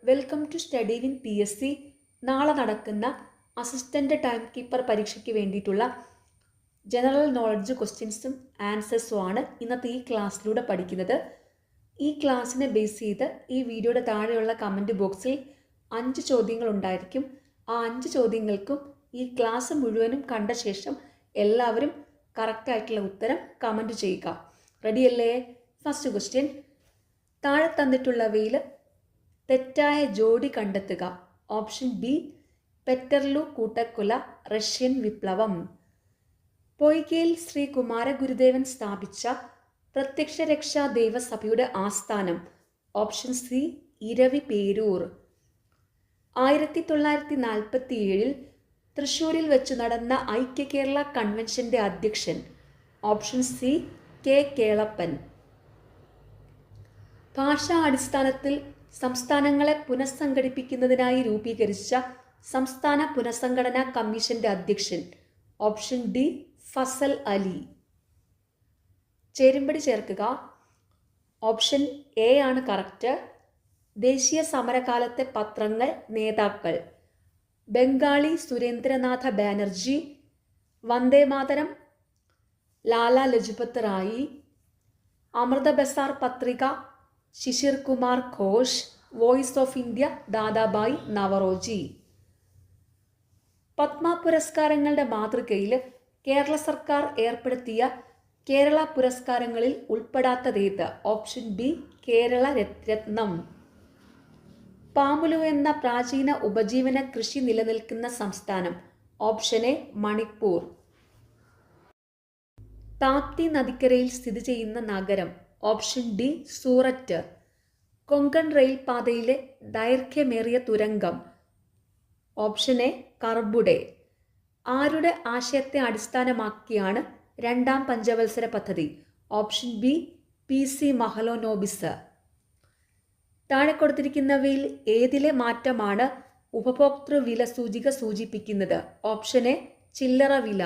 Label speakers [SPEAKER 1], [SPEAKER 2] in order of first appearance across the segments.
[SPEAKER 1] Welcome to study win PSC. നാളെ നടക്കുന്ന assistant time keeper പരീക്ഷയ്ക്ക് വേണ്ടിയിട്ടുള്ള ജനറൽ നോളജ് ക്വസ്റ്റ്യൻസും ആൻസേഴ്സും ആണ് ഇന്നത്തെ ഈ ക്ലാസ്സിലൂടെ പഠിക്കുന്നത്. ഈ ക്ലാസ്സിനെ ബേസ് ചെയ്ത് ഈ വീഡിയോയുടെ താഴെയുള്ള കമൻറ്റ് ബോക്സിൽ 5 ചോദ്യങ്ങൾ ഉണ്ടായിരിക്കും. ആ 5 ചോദ്യങ്ങൾക്കും ഈ ക്ലാസ് മുഴുവനും കണ്ട ശേഷം എല്ലാവരും കറക്റ്റായിട്ടുള്ള ഉത്തരം കമൻറ്റ് ചെയ്യുക. റെഡിയല്ലേ? ഫസ്റ്റ് ക്വസ്റ്റ്യൻ, താഴെ തന്നിട്ടുള്ളവയിൽ തെറ്റായ ജോഡി കണ്ടെത്തുക. ഓപ്ഷൻ ബി, പെറ്റർലു കൂട്ടക്കൊല, റഷ്യൻ വിപ്ലവം. പൊയ്കയിൽ ശ്രീ കുമാരഗുരുദേവൻ സ്ഥാപിച്ച പ്രത്യക്ഷരക്ഷാ ദേവസഭയുടെ ആസ്ഥാനം. Option C, Eraviperoor. 1947 തൃശ്ശൂരിൽ വെച്ച് നടന്ന ഐക്യ കേരള കൺവെൻഷന്റെ അധ്യക്ഷൻ. Option C, K Kelappan. ഭാഷാ അടിസ്ഥാനത്തിൽ സംസ്ഥാനങ്ങളെ പുനഃസംഘടിപ്പിക്കുന്നതിനായി രൂപീകരിച്ച സംസ്ഥാന പുനഃസംഘടനാ കമ്മീഷന്റെ അധ്യക്ഷൻ. Option D, Fazal Ali. ചേരുംപടി ചേർക്കുക. ഓപ്ഷൻ എ ആണ് കറക്റ്റ്. ദേശീയ സമരകാലത്തെ പത്രങ്ങൾ, നേതാക്കൾ: ബംഗാളി സുരേന്ദ്രനാഥ ബാനർജി, വന്ദേമാതരം ലാലാ ലജ്പത് റായി, Amrita Bazar Patrika Sisir Kumar Ghosh, voice of India Dadabhai Naoroji. Padma പുരസ്കാരങ്ങളുടെ മാതൃകയിൽ കേരള സർക്കാർ ഏർപ്പെടുത്തിയ കേരള പുരസ്കാരങ്ങളിൽ ഉൾപ്പെടാത്തതേത്? Option B, Kerala Ratnam. പാമുലു എന്ന പ്രാചീന ഉപജീവന കൃഷി നിലനിൽക്കുന്ന സംസ്ഥാനം. Option A, Manipur. താപ്തി നദിക്കരയിൽ സ്ഥിതി ചെയ്യുന്ന നഗരം. Option D, Surat. കൊങ്കൺ റെയിൽപാതയിലെ ദൈർഘ്യമേറിയ തുരങ്കം. Option A, Karbude. ആരുടെ ആശയത്തെ അടിസ്ഥാനമാക്കിയാണ് രണ്ടാം പഞ്ചവത്സര പദ്ധതി? Option B, PC Mahalanobis. താഴെ കൊടുത്തിരിക്കുന്നവയിൽ ഏതിലെ മാറ്റമാണ് ഉപഭോക്തൃ വില സൂചിക സൂചിപ്പിക്കുന്നത്? ഓപ്ഷൻ എ, ചില്ലറ വില.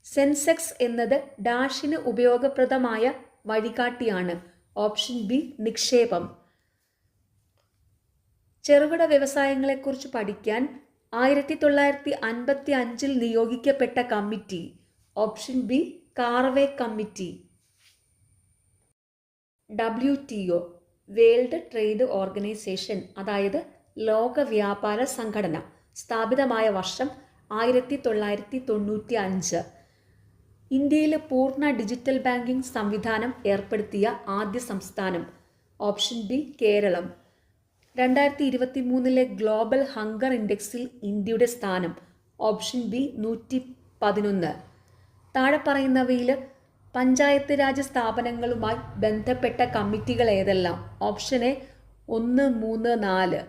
[SPEAKER 1] സെൻസെക്സ് എന്നത് ഡാഷിന് ഉപയോഗപ്രദമായ വഴികാട്ടിയാണ്. ഓപ്ഷൻ ബി, നിക്ഷേപം. ചെറുകിട വ്യവസായങ്ങളെക്കുറിച്ച് പഠിക്കാൻ 1955 നിയോഗിക്കപ്പെട്ട committee. Option B, Karve committee. WTO, world trade organisation, അതായത് ലോക വ്യാപാര സംഘടന, സ്ഥാപിതമായ വർഷം 1995. ഇന്ത്യയിൽ പൂർണ്ണ ഡിജിറ്റൽ ബാങ്കിംഗ് സംവിധാനം ഏർപ്പെടുത്തിയ ആദ്യ സംസ്ഥാനം. Option B, Keralam. 2023 global hunger ഇൻഡെക്സിൽ ഇന്ത്യയുടെ സ്ഥാനം. Option B, 111. താഴെ പറയുന്നവയിൽ പഞ്ചായത്ത് രാജ് സ്ഥാപനങ്ങളുമായി ബന്ധപ്പെട്ട കമ്മിറ്റികൾ ഏതെല്ലാം? Option A, 1, 3, 4.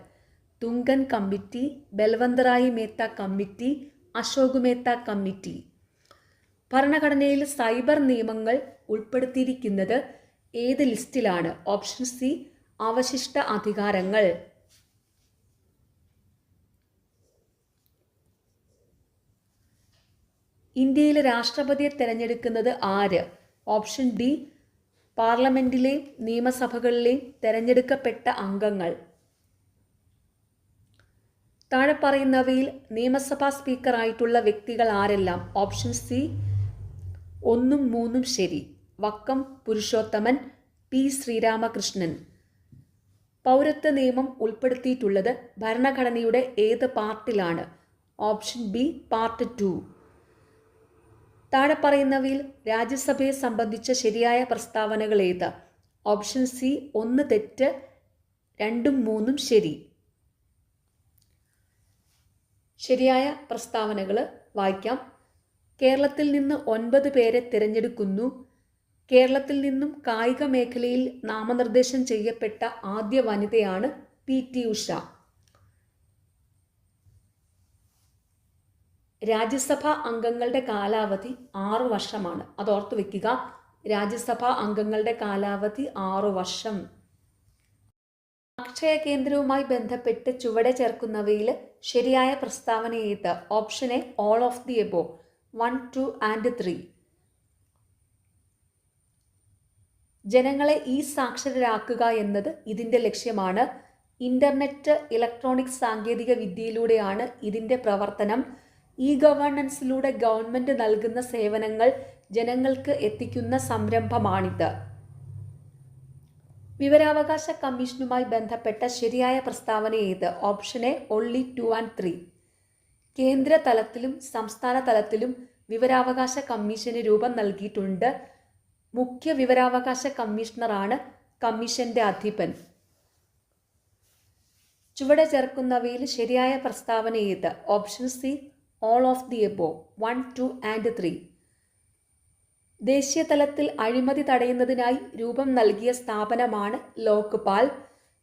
[SPEAKER 1] Thungon committee, Balwantrai Mehta committee, Ashok Mehta committee. ഭരണഘടനയിൽ സൈബർ നിയമങ്ങൾ ഉൾപ്പെടുത്തിയിരിക്കുന്നത് ഏത് ലിസ്റ്റിലാണ്? ഓപ്ഷൻ സി, അവശിഷ്ട അധികാരങ്ങൾ. ഇന്ത്യയിൽ രാഷ്ട്രപതിയെ തെരഞ്ഞെടുക്കുന്നത് ആര്? ഓപ്ഷൻ ഡി, പാർലമെന്റിലെയും നിയമസഭകളിലെയും തെരഞ്ഞെടുക്കപ്പെട്ട അംഗങ്ങൾ. താഴെ പറയുന്നവയിൽ നിയമസഭാ സ്പീക്കറായിട്ടുള്ള വ്യക്തികൾ ആരെല്ലാം? ഓപ്ഷൻ സി, 1, 3 ശരി. വക്കം പുരുഷോത്തമൻ, P. ശ്രീരാമകൃഷ്ണൻ. പൗരത്വ നിയമം ഉൾപ്പെടുത്തിയിട്ടുള്ളത് ഭരണഘടനയുടെ ഏത് പാർട്ടിലാണ്? Option B, part 2. താഴെ പറയുന്നവയിൽ രാജ്യസഭയെ സംബന്ധിച്ച ശരിയായ പ്രസ്താവനകൾ ഏത്? ഓപ്ഷൻ സി, 1 തെറ്റ്, 2, 3 ശരി. ശരിയായ പ്രസ്താവനകൾ വായിക്കാം. കേരളത്തിൽ നിന്ന് 9 പേരെ തിരഞ്ഞെടുക്കുന്നു. കേരളത്തിൽ നിന്നും കായിക മേഖലയിൽ നാമനിർദ്ദേശം ചെയ്യപ്പെട്ട ആദ്യ വനിതയാണ് PT ഉഷ. രാജ്യസഭാ അംഗങ്ങളുടെ കാലാവധി 6 വർഷമാണ്. അതോർത്തു വയ്ക്കുക. രാജ്യസഭാ അംഗങ്ങളുടെ കാലാവധി 6 വർഷം. അക്ഷയ കേന്ദ്രവുമായി ബന്ധപ്പെട്ട് ചുവടെ ചേർക്കുന്നവയിൽ ശരിയായ പ്രസ്താവന ഏത്? Option A, all of the above, 1, 2 and 3. ജനങ്ങളെ സാക്ഷരരാക്കുക എന്നത് ഇതിൻ്റെ ലക്ഷ്യമാണ്. ഇൻ്റർനെറ്റ്, ഇലക്ട്രോണിക് സാങ്കേതിക വിദ്യയിലൂടെയാണ് ഇതിൻ്റെ പ്രവർത്തനം. ഇ ഗവേണൻസിലൂടെ ഗവൺമെൻറ് നൽകുന്ന സേവനങ്ങൾ ജനങ്ങൾക്ക് എത്തിക്കുന്ന സംരംഭമാണിത്. വിവരാവകാശ കമ്മീഷനുമായി ബന്ധപ്പെട്ട ശരിയായ പ്രസ്താവന ഏത്? Option A only 2 and 3. കേന്ദ്ര തലത്തിലും സംസ്ഥാന തലത്തിലും വിവരാവകാശ കമ്മീഷന് രൂപം നൽകിയിട്ടുണ്ട്. മുഖ്യ വിവരാവകാശ കമ്മീഷണറാണ് കമ്മീഷന്റെ അധിപൻ. ചുവടെ ചേർക്കുന്നവയിൽ ശരിയായ പ്രസ്താവന ഏത്? Option C all of the above 1, 2 and 3. ദേശീയ തലത്തിൽ അഴിമതി തടയുന്നതിനായി രൂപം നൽകിയ സ്ഥാപനമാണ് ലോക്പാൽ.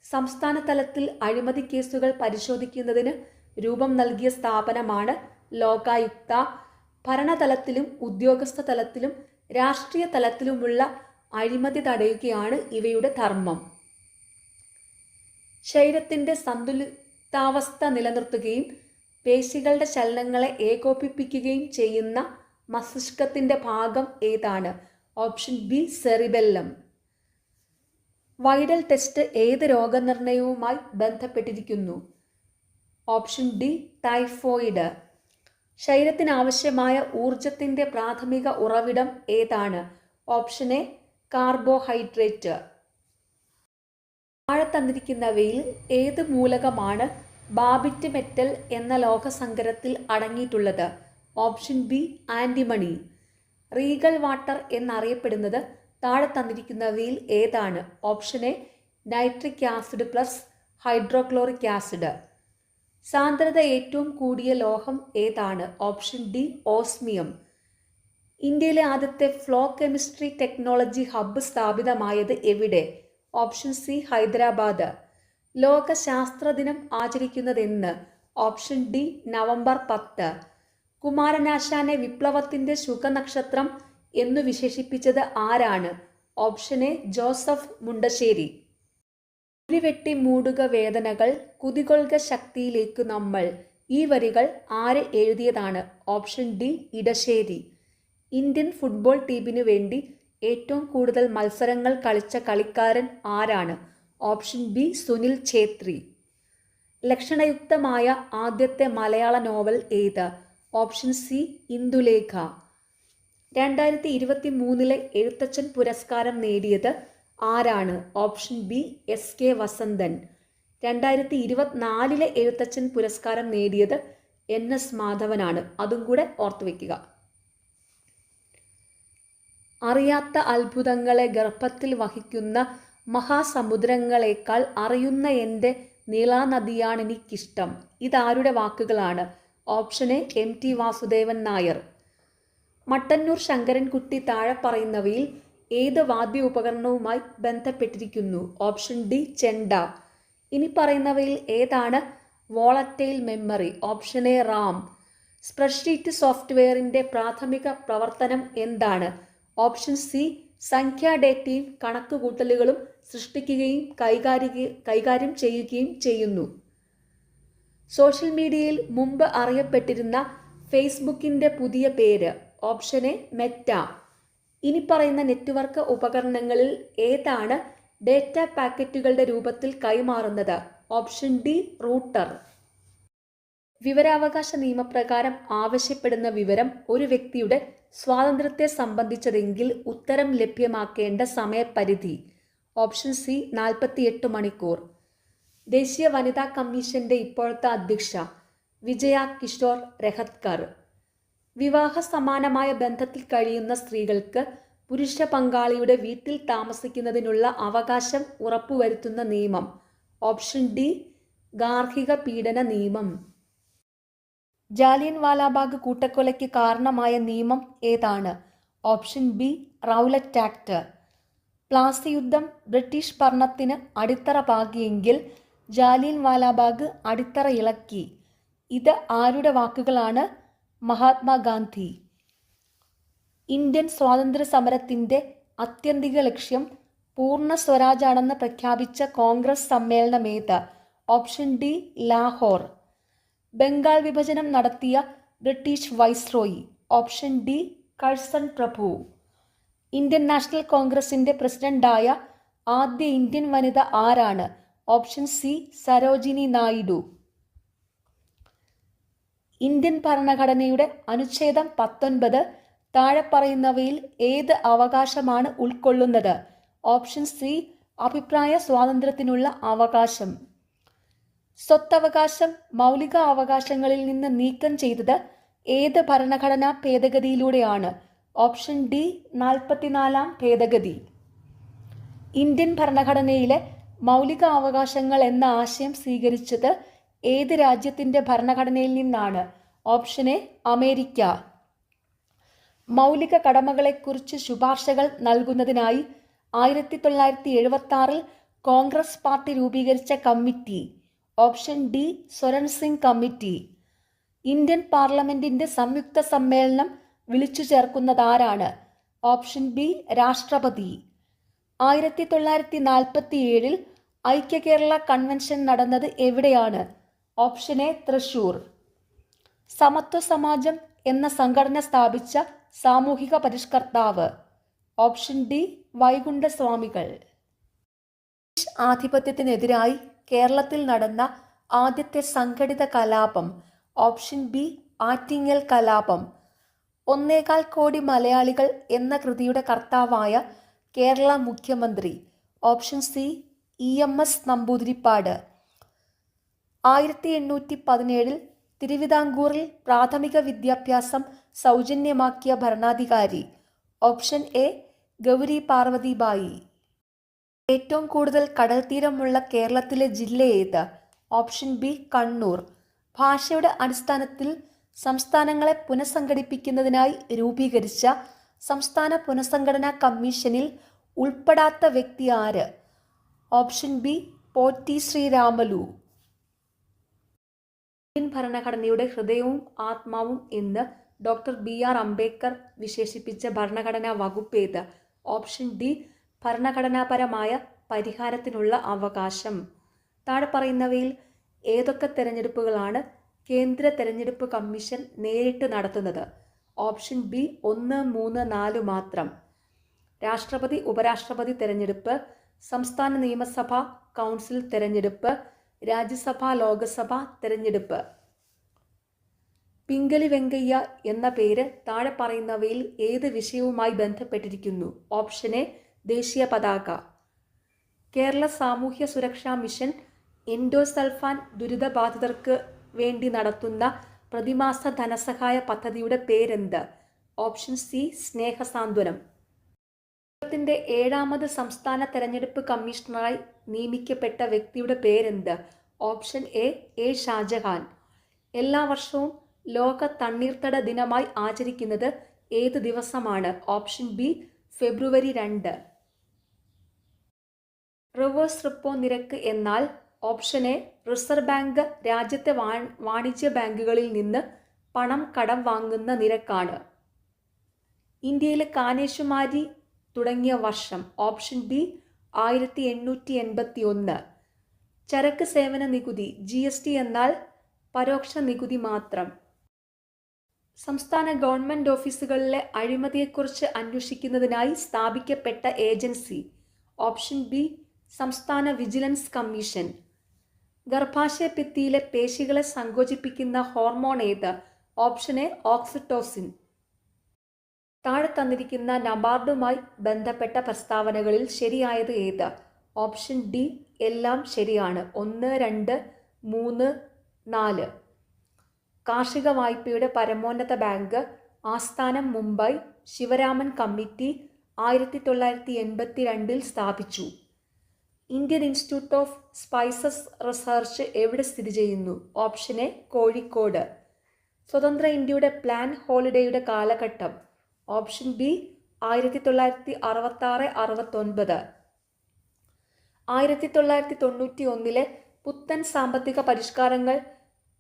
[SPEAKER 1] സംസ്ഥാന തലത്തിൽ അഴിമതി കേസുകൾ പരിശോധിക്കുന്നതിന് രൂപം നൽകിയ സ്ഥാപനമാണ് ലോകായുക്ത. ഭരണതലത്തിലും ഉദ്യോഗസ്ഥ തലത്തിലും രാഷ്ട്രീയ തലത്തിലുമുള്ള അഴിമതി തടയുകയാണ് ഇവയുടെ ധർമ്മം. ശരീരത്തിൻ്റെ സന്തുലിതാവസ്ഥ നിലനിർത്തുകയും പേശികളുടെ ചലനങ്ങളെ ഏകോപിപ്പിക്കുകയും ചെയ്യുന്ന മസ്തിഷ്കത്തിൻ്റെ ഭാഗം ഏതാണ്? Option B cerebellum. Widal test ഏത് രോഗനിർണയവുമായി ബന്ധപ്പെട്ടിരിക്കുന്നു? Option D typhoid. ശരീരത്തിനാവശ്യമായ ഊർജത്തിൻ്റെ പ്രാഥമിക ഉറവിടം ഏതാണ്? Option A carbohydrate. താഴെ തന്നിരിക്കുന്നവയിൽ ഏത് മൂലകമാണ് ബാബിറ്റ് മെറ്റൽ എന്ന ലോഹസങ്കരത്തിൽ അടങ്ങിയിട്ടുള്ളത്? Option B antimony. Regal water എന്നറിയപ്പെടുന്നത് താഴെ തന്നിരിക്കുന്നവയിൽ ഏതാണ്? Option A nitric acid plus hydrochloric acid. സാന്ദ്രത ഏറ്റവും കൂടിയ ലോഹം ഏതാണ്? Option D osmium. ഇന്ത്യയിലെ ആദ്യത്തെ ഫ്ലോ കെമിസ്ട്രി ടെക്നോളജി ഹബ്ബ് സ്ഥാപിതമായത് എവിടെ? Option C Hyderabad. ലോക ശാസ്ത്ര ദിനം ആചരിക്കുന്നതെന്ന്? Option D November 10. കുമാരനാശാനെ വിപ്ലവത്തിൻ്റെ ശുഖനക്ഷത്രം എന്നു വിശേഷിപ്പിച്ചത് ആരാണ്? Option A Joseph Mundassery. ഉരിവെട്ടി മൂടുക വേദനകൾ കുതികൊള്ളുക ശക്തിയിലേക്ക് നമ്മൾ. ഈ വരികൾ ആര് എഴുതിയതാണ്? Option D Edasseri. Indian football ടീമിനു വേണ്ടി ഏറ്റവും കൂടുതൽ മത്സരങ്ങൾ കളിച്ച കളിക്കാരൻ ആരാണ്? Option B Sunil Chhetri. ലക്ഷണയുക്തമായ ആദ്യത്തെ മലയാള നോവൽ ഏത്? Option C Indulekha. 2023 എഴുത്തച്ഛൻ പുരസ്കാരം നേടിയത് ആരാണ്? Option B S K Vasanthan. 2024 Ezhuthachan പുരസ്കാരം നേടിയത് NS മാധവനാണ്. അതും കൂടെ ഓർത്തു വയ്ക്കുക. അറിയാത്ത അത്ഭുതങ്ങളെ ഗർഭത്തിൽ വഹിക്കുന്ന മഹാസമുദ്രങ്ങളെക്കാൾ അറിയുന്ന എൻ്റെ നീളാനദിയാണെനിക്കിഷ്ടം. ഇതാരുടെ വാക്കുകളാണ്? Option A MT Vasudevan Nair. Mattannur Sankarankutty താഴെ പറയുന്നവയിൽ ഏത് വാദ്യ ഉപകരണവുമായി ബന്ധപ്പെട്ടിരിക്കുന്നു? ഓപ്ഷൻ ഡി ചെണ്ട. ഇനി പറയുന്നവയിൽ ഏതാണ് volatile memory? Option A RAM. Spreadsheet സോഫ്റ്റ്വെയറിൻ്റെ പ്രാഥമിക പ്രവർത്തനം എന്താണ്? ഓപ്ഷൻ സി സംഖ്യാ ഡേറ്റയും കണക്കുകൂട്ടലുകളും സൃഷ്ടിക്കുകയും കൈകാര്യം ചെയ്യുകയും ചെയ്യുന്നു. സോഷ്യൽ മീഡിയയിൽ മുമ്പ് അറിയപ്പെട്ടിരുന്ന ഫേസ്ബുക്കിൻ്റെ പുതിയ പേര്? Option A Meta. ഇനി പറയുന്ന നെറ്റ്വർക്ക് ഉപകരണങ്ങളിൽ ഏതാണ് ഡേറ്റ പാക്കറ്റുകളുടെ രൂപത്തിൽ കൈമാറുന്നത്? Option D router. വിവരാവകാശ നിയമപ്രകാരം ആവശ്യപ്പെടുന്ന വിവരം ഒരു വ്യക്തിയുടെ സ്വാതന്ത്ര്യത്തെ സംബന്ധിച്ചതെങ്കിൽ ഉത്തരം ലഭ്യമാക്കേണ്ട സമയപരിധി? ഓപ്ഷൻ സി 48 മണിക്കൂർ. ദേശീയ വനിതാ കമ്മീഷന്റെ ഇപ്പോഴത്തെ അധ്യക്ഷ വിജയ കിഷോർ രഹത്കർ. വിവാഹ സമാനമായ ബന്ധത്തിൽ കഴിയുന്ന സ്ത്രീകൾക്ക് പുരുഷ പങ്കാളിയുടെ വീട്ടിൽ താമസിക്കുന്നതിനുള്ള അവകാശം ഉറപ്പുവരുത്തുന്ന നിയമം? ഓപ്ഷൻ ഡി ഗാർഹിക പീഡന നിയമം. ജാലിയൻ വാലാബാഗ് കൂട്ടക്കൊലയ്ക്ക് കാരണമായ നിയമം ഏതാണ്? Option B Rowlatt act. Plassey യുദ്ധം ബ്രിട്ടീഷ് ഭരണത്തിന് അടിത്തറ പാകിയെങ്കിൽ ജാലിയൻ വാലാബാഗ് അടിത്തറ ഇളക്കി. ഇത് ആരുടെ വാക്കുകളാണ്? മഹാത്മാഗാന്ധി. ഇന്ത്യൻ സ്വാതന്ത്ര്യ സമരത്തിൻ്റെ ആത്യന്തിക ലക്ഷ്യം പൂർണ്ണ സ്വരാജാണെന്ന് പ്രഖ്യാപിച്ച കോൺഗ്രസ് സമ്മേളനമേത്? Option D Lahore. ബംഗാൾ വിഭജനം നടത്തിയ British viceroy? Option D Curzon പ്രഭു. ഇന്ത്യൻ നാഷണൽ കോൺഗ്രസിൻ്റെ പ്രസിഡന്റായ ആദ്യ ഇന്ത്യൻ വനിത ആരാണ്? Option C Sarojini Naidu. Indian ഭരണഘടനയുടെ അനുച്ഛേദം 19 താഴെ പറയുന്നവയിൽ ഏത് അവകാശമാണ് ഉൾക്കൊള്ളുന്നത്? ഓപ്ഷൻ സി അഭിപ്രായ സ്വാതന്ത്ര്യത്തിനുള്ള അവകാശം. സ്വത്തവകാശം മൗലിക അവകാശങ്ങളിൽ നിന്ന് നീക്കം ചെയ്തത് ഏത് ഭരണഘടനാ ഭേദഗതിയിലൂടെയാണ്? ഓപ്ഷൻ ഡി 44-ാം ഭേദഗതി. ഇന്ത്യൻ ഭരണഘടനയിലെ മൗലിക അവകാശങ്ങൾ എന്ന ആശയം സ്വീകരിച്ചത് ഏത് രാജ്യത്തിൻ്റെ ഭരണഘടനയിൽ നിന്നാണ്? Option A America. മൗലിക കടമകളെക്കുറിച്ച് ശുപാർശകൾ നൽകുന്നതിനായി 1976 കോൺഗ്രസ് പാർട്ടി രൂപീകരിച്ച committee? Option D Swaran Singh committee. Indian പാർലമെന്റിന്റെ സംയുക്ത സമ്മേളനം വിളിച്ചു ചേർക്കുന്നതാരാണ്? ഓപ്ഷൻ ബി രാഷ്ട്രപതി. 1947 ഐക്യ കേരള കൺവെൻഷൻ നടന്നത് എവിടെയാണ്? Option A Thrissur. സമത്വ സമാജം എന്ന സംഘടന സ്ഥാപിച്ച സാമൂഹിക പരിഷ്കർത്താവ്? ഓപ്ഷൻ ഡി വൈകുണ്ഠസ്വാമികൾ. ബ്രിട്ടീഷ് ആധിപത്യത്തിനെതിരായി കേരളത്തിൽ നടന്ന ആദ്യത്തെ സംഘടിത കലാപം? ഓപ്ഷൻ ബി ആറ്റിങ്ങൽ കലാപം. 1.25 കോടി മലയാളികൾ എന്ന കൃതിയുടെ കർത്താവായ കേരള മുഖ്യമന്ത്രി? Option C EMS Namboodiripad. 1817 തിരുവിതാംകൂറിൽ പ്രാഥമിക വിദ്യാഭ്യാസം സൗജന്യമാക്കിയ ഭരണാധികാരി? Option A Gauri Parvathi Bai. ഏറ്റവും കൂടുതൽ കടൽത്തീരമുള്ള കേരളത്തിലെ ജില്ല ഏത്? Option B Kannur. ഭാഷയുടെ അടിസ്ഥാനത്തിൽ സംസ്ഥാനങ്ങളെ പുനഃസംഘടിപ്പിക്കുന്നതിനായി രൂപീകരിച്ച സംസ്ഥാന പുനഃസംഘടനാ കമ്മീഷനിൽ ഉൾപ്പെടാത്ത വ്യക്തി ആര്? Option B Potti Sriramulu. Indian ഭരണഘടനയുടെ ഹൃദയവും ആത്മാവും എന്ന് ഡോക്ടർ BR അംബേദ്കർ വിശേഷിപ്പിച്ച ഭരണഘടനാ വകുപ്പ് ഏത്? ഓപ്ഷൻ ഡി ഭരണഘടനാപരമായ പരിഹാരത്തിനുള്ള അവകാശം. താഴെ പറയുന്നവയിൽ ഏതൊക്കെ തെരഞ്ഞെടുപ്പുകളാണ് കേന്ദ്ര തെരഞ്ഞെടുപ്പ് കമ്മീഷൻ നേരിട്ട് നടത്തുന്നത്? ഓപ്ഷൻ ബി 1, 3, 4 മാത്രം. രാഷ്ട്രപതി ഉപരാഷ്ട്രപതി തെരഞ്ഞെടുപ്പ്, സംസ്ഥാന നിയമസഭ കൗൺസിൽ തെരഞ്ഞെടുപ്പ്, രാജ്യസഭ ലോകസഭ തെരഞ്ഞെടുപ്പ്. പിംഗലി വെങ്കയ്യ എന്ന പേര് താഴെ പറയുന്നവയിൽ ഏത് വിഷയവുമായി ബന്ധപ്പെട്ടിരിക്കുന്നു? ഓപ്ഷൻ എ ദേശീയ പതാക. കേരള സാമൂഹ്യ സുരക്ഷാ മിഷൻ എൻഡോസൾഫാൻ ദുരിതബാധിതർക്ക് വേണ്ടി നടത്തുന്ന പ്രതിമാസ ധനസഹായ പദ്ധതിയുടെ പേരെന്ത്? Option C Snehasanthwanam. കേരളത്തിന്റെ 7ാമത് സംസ്ഥാന തെരഞ്ഞെടുപ്പ് കമ്മീഷണറായി നിയമിക്കപ്പെട്ട വ്യക്തിയുടെ പേരെന്ത്? Option A Shajahan. എല്ലാ വർഷവും ലോക തണ്ണീർത്തട ദിനമായി ആചരിക്കുന്നത് ഏത് ദിവസമാണ്? ഓപ്ഷൻ ബി ഫെബ്രുവരി 2. റിവേഴ്സ് റിപ്പോ നിരക്ക് എന്നാൽ? ഓപ്ഷൻ എ റിസർവ് ബാങ്ക് രാജ്യത്തെ വാണിജ്യ ബാങ്കുകളിൽ നിന്ന് പണം കടം വാങ്ങുന്ന നിരക്കാണ്. ഇന്ത്യയിലെ കാനേഷുമാരി തുടങ്ങിയ വർഷം? Option B 1881. ചരക്ക് സേവന നികുതി GST എന്നാൽ പരോക്ഷ നികുതി മാത്രം. സംസ്ഥാന ഗവൺമെന്റ് ഓഫീസുകളിലെ അഴിമതിയെക്കുറിച്ച് അന്വേഷിക്കുന്നതിനായി സ്ഥാപിക്കപ്പെട്ട ഏജൻസി? ഓപ്ഷൻ ബി സംസ്ഥാന വിജിലൻസ് കമ്മീഷൻ. ഗർഭാശയ ഭിത്തിയിലെ പേശികളെ സങ്കോചിപ്പിക്കുന്ന ഹോർമോൺ ഏത്? Option A oxytocin. താഴെ തന്നിരിക്കുന്ന നബാർഡുമായി ബന്ധപ്പെട്ട പ്രസ്താവനകളിൽ ശരിയായത് ഏത്? ഓപ്ഷൻ ഡി എല്ലാം ശരിയാണ്. 1, 2, 3, 4. കാർഷിക വായ്പയുടെ പരമോന്നത ബാങ്ക് ആസ്ഥാനം മുംബൈ. ശിവരാമൻ കമ്മിറ്റി 1982 സ്ഥാപിച്ചു. Indian institute of spices research എവിടെ സ്ഥിതി ചെയ്യുന്നു? Option A Kozhikode. സ്വതന്ത്ര ഇന്ത്യയുടെ പ്ലാൻ ഹോളിഡേയുടെ കാലഘട്ടം? Option B 1966-69. 1991 പുത്തൻ സാമ്പത്തിക പരിഷ്കാരങ്ങൾ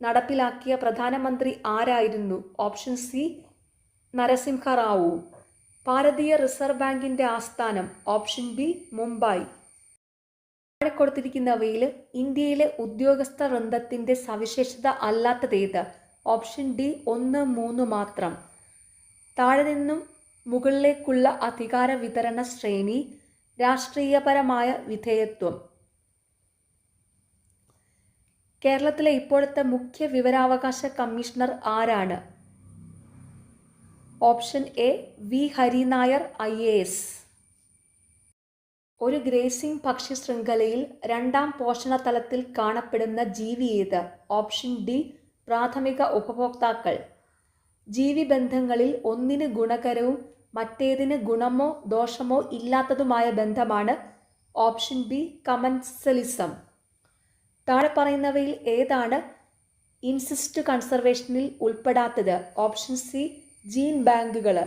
[SPEAKER 1] നടപ്പിലാക്കിയ പ്രധാനമന്ത്രി ആരായിരുന്നു? Option C Narasimha Rao. ഭാരതീയ റിസർവ് ബാങ്കിന്റെ ആസ്ഥാനം? Option B Mumbai. താഴെ കൊടുത്തിരിക്കുന്നവയിൽ ഇന്ത്യയിലെ ഉദ്യോഗസ്ഥ വൃന്ദത്തിന്റെ സവിശേഷത അല്ലാത്തതേത്? ഓപ്ഷൻ ഡി 1, 3 മാത്രം. താഴെ നിന്നും മുകളിലേക്കുള്ള അധികാര വിതരണ ശ്രേണി. രാഷ്ട്രീയപരമായ വിധേയത്വം. കേരളത്തിലെ ഇപ്പോഴത്തെ മുഖ്യ വിവരാവകാശ കമ്മീഷണർ ആരാണ്? Option A V Hari Nair IAS. ഒരു ഗ്രേസിംഗ് പക്ഷി ശൃംഖലയിൽ രണ്ടാം പോഷണ തലത്തിൽ കാണപ്പെടുന്ന ജീവി ഏത്? ഓപ്ഷൻ ഡി പ്രാഥമിക ഉപഭോക്താക്കൾ. ജീവിബന്ധങ്ങളിൽ ഒന്നിന് ഗുണകരവും മറ്റേതിന് ഗുണമോ ദോഷമോ ഇല്ലാത്തതുമായ ബന്ധമാണ് ഓപ്ഷൻ ബി കമൻസലിസം. താഴെ പറയുന്നവയിൽ ഏതാണ് ഇൻസിസ്റ്റ് കൺസർവേഷനിൽ ഉൾപ്പെടാത്തത്? ഓപ്ഷൻ സി ജീൻ ബാങ്കുകൾ.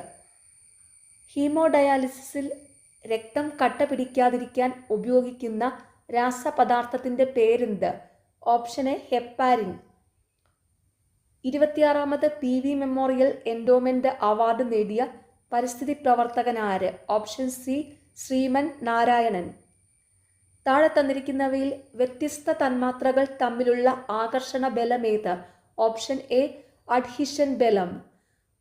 [SPEAKER 1] ഹീമോഡയാലിസിസിൽ രക്തം കട്ട പിടിക്കാതിരിക്കാൻ ഉപയോഗിക്കുന്ന രാസപദാർത്ഥത്തിൻ്റെ പേരെന്ത്? Option A heparin. 26ാമത് PV മെമ്മോറിയൽ എൻഡോമെൻ്റ് അവാർഡ് നേടിയ പരിസ്ഥിതി പ്രവർത്തകനാര്? Option C Sreeman Narayanan. താഴെ തന്നിരിക്കുന്നവയിൽ വ്യത്യസ്ത തന്മാത്രകൾ തമ്മിലുള്ള ആകർഷണ ബലമേത്? ഓപ്ഷൻ എ അഡ്ഹിഷൻ ബലം.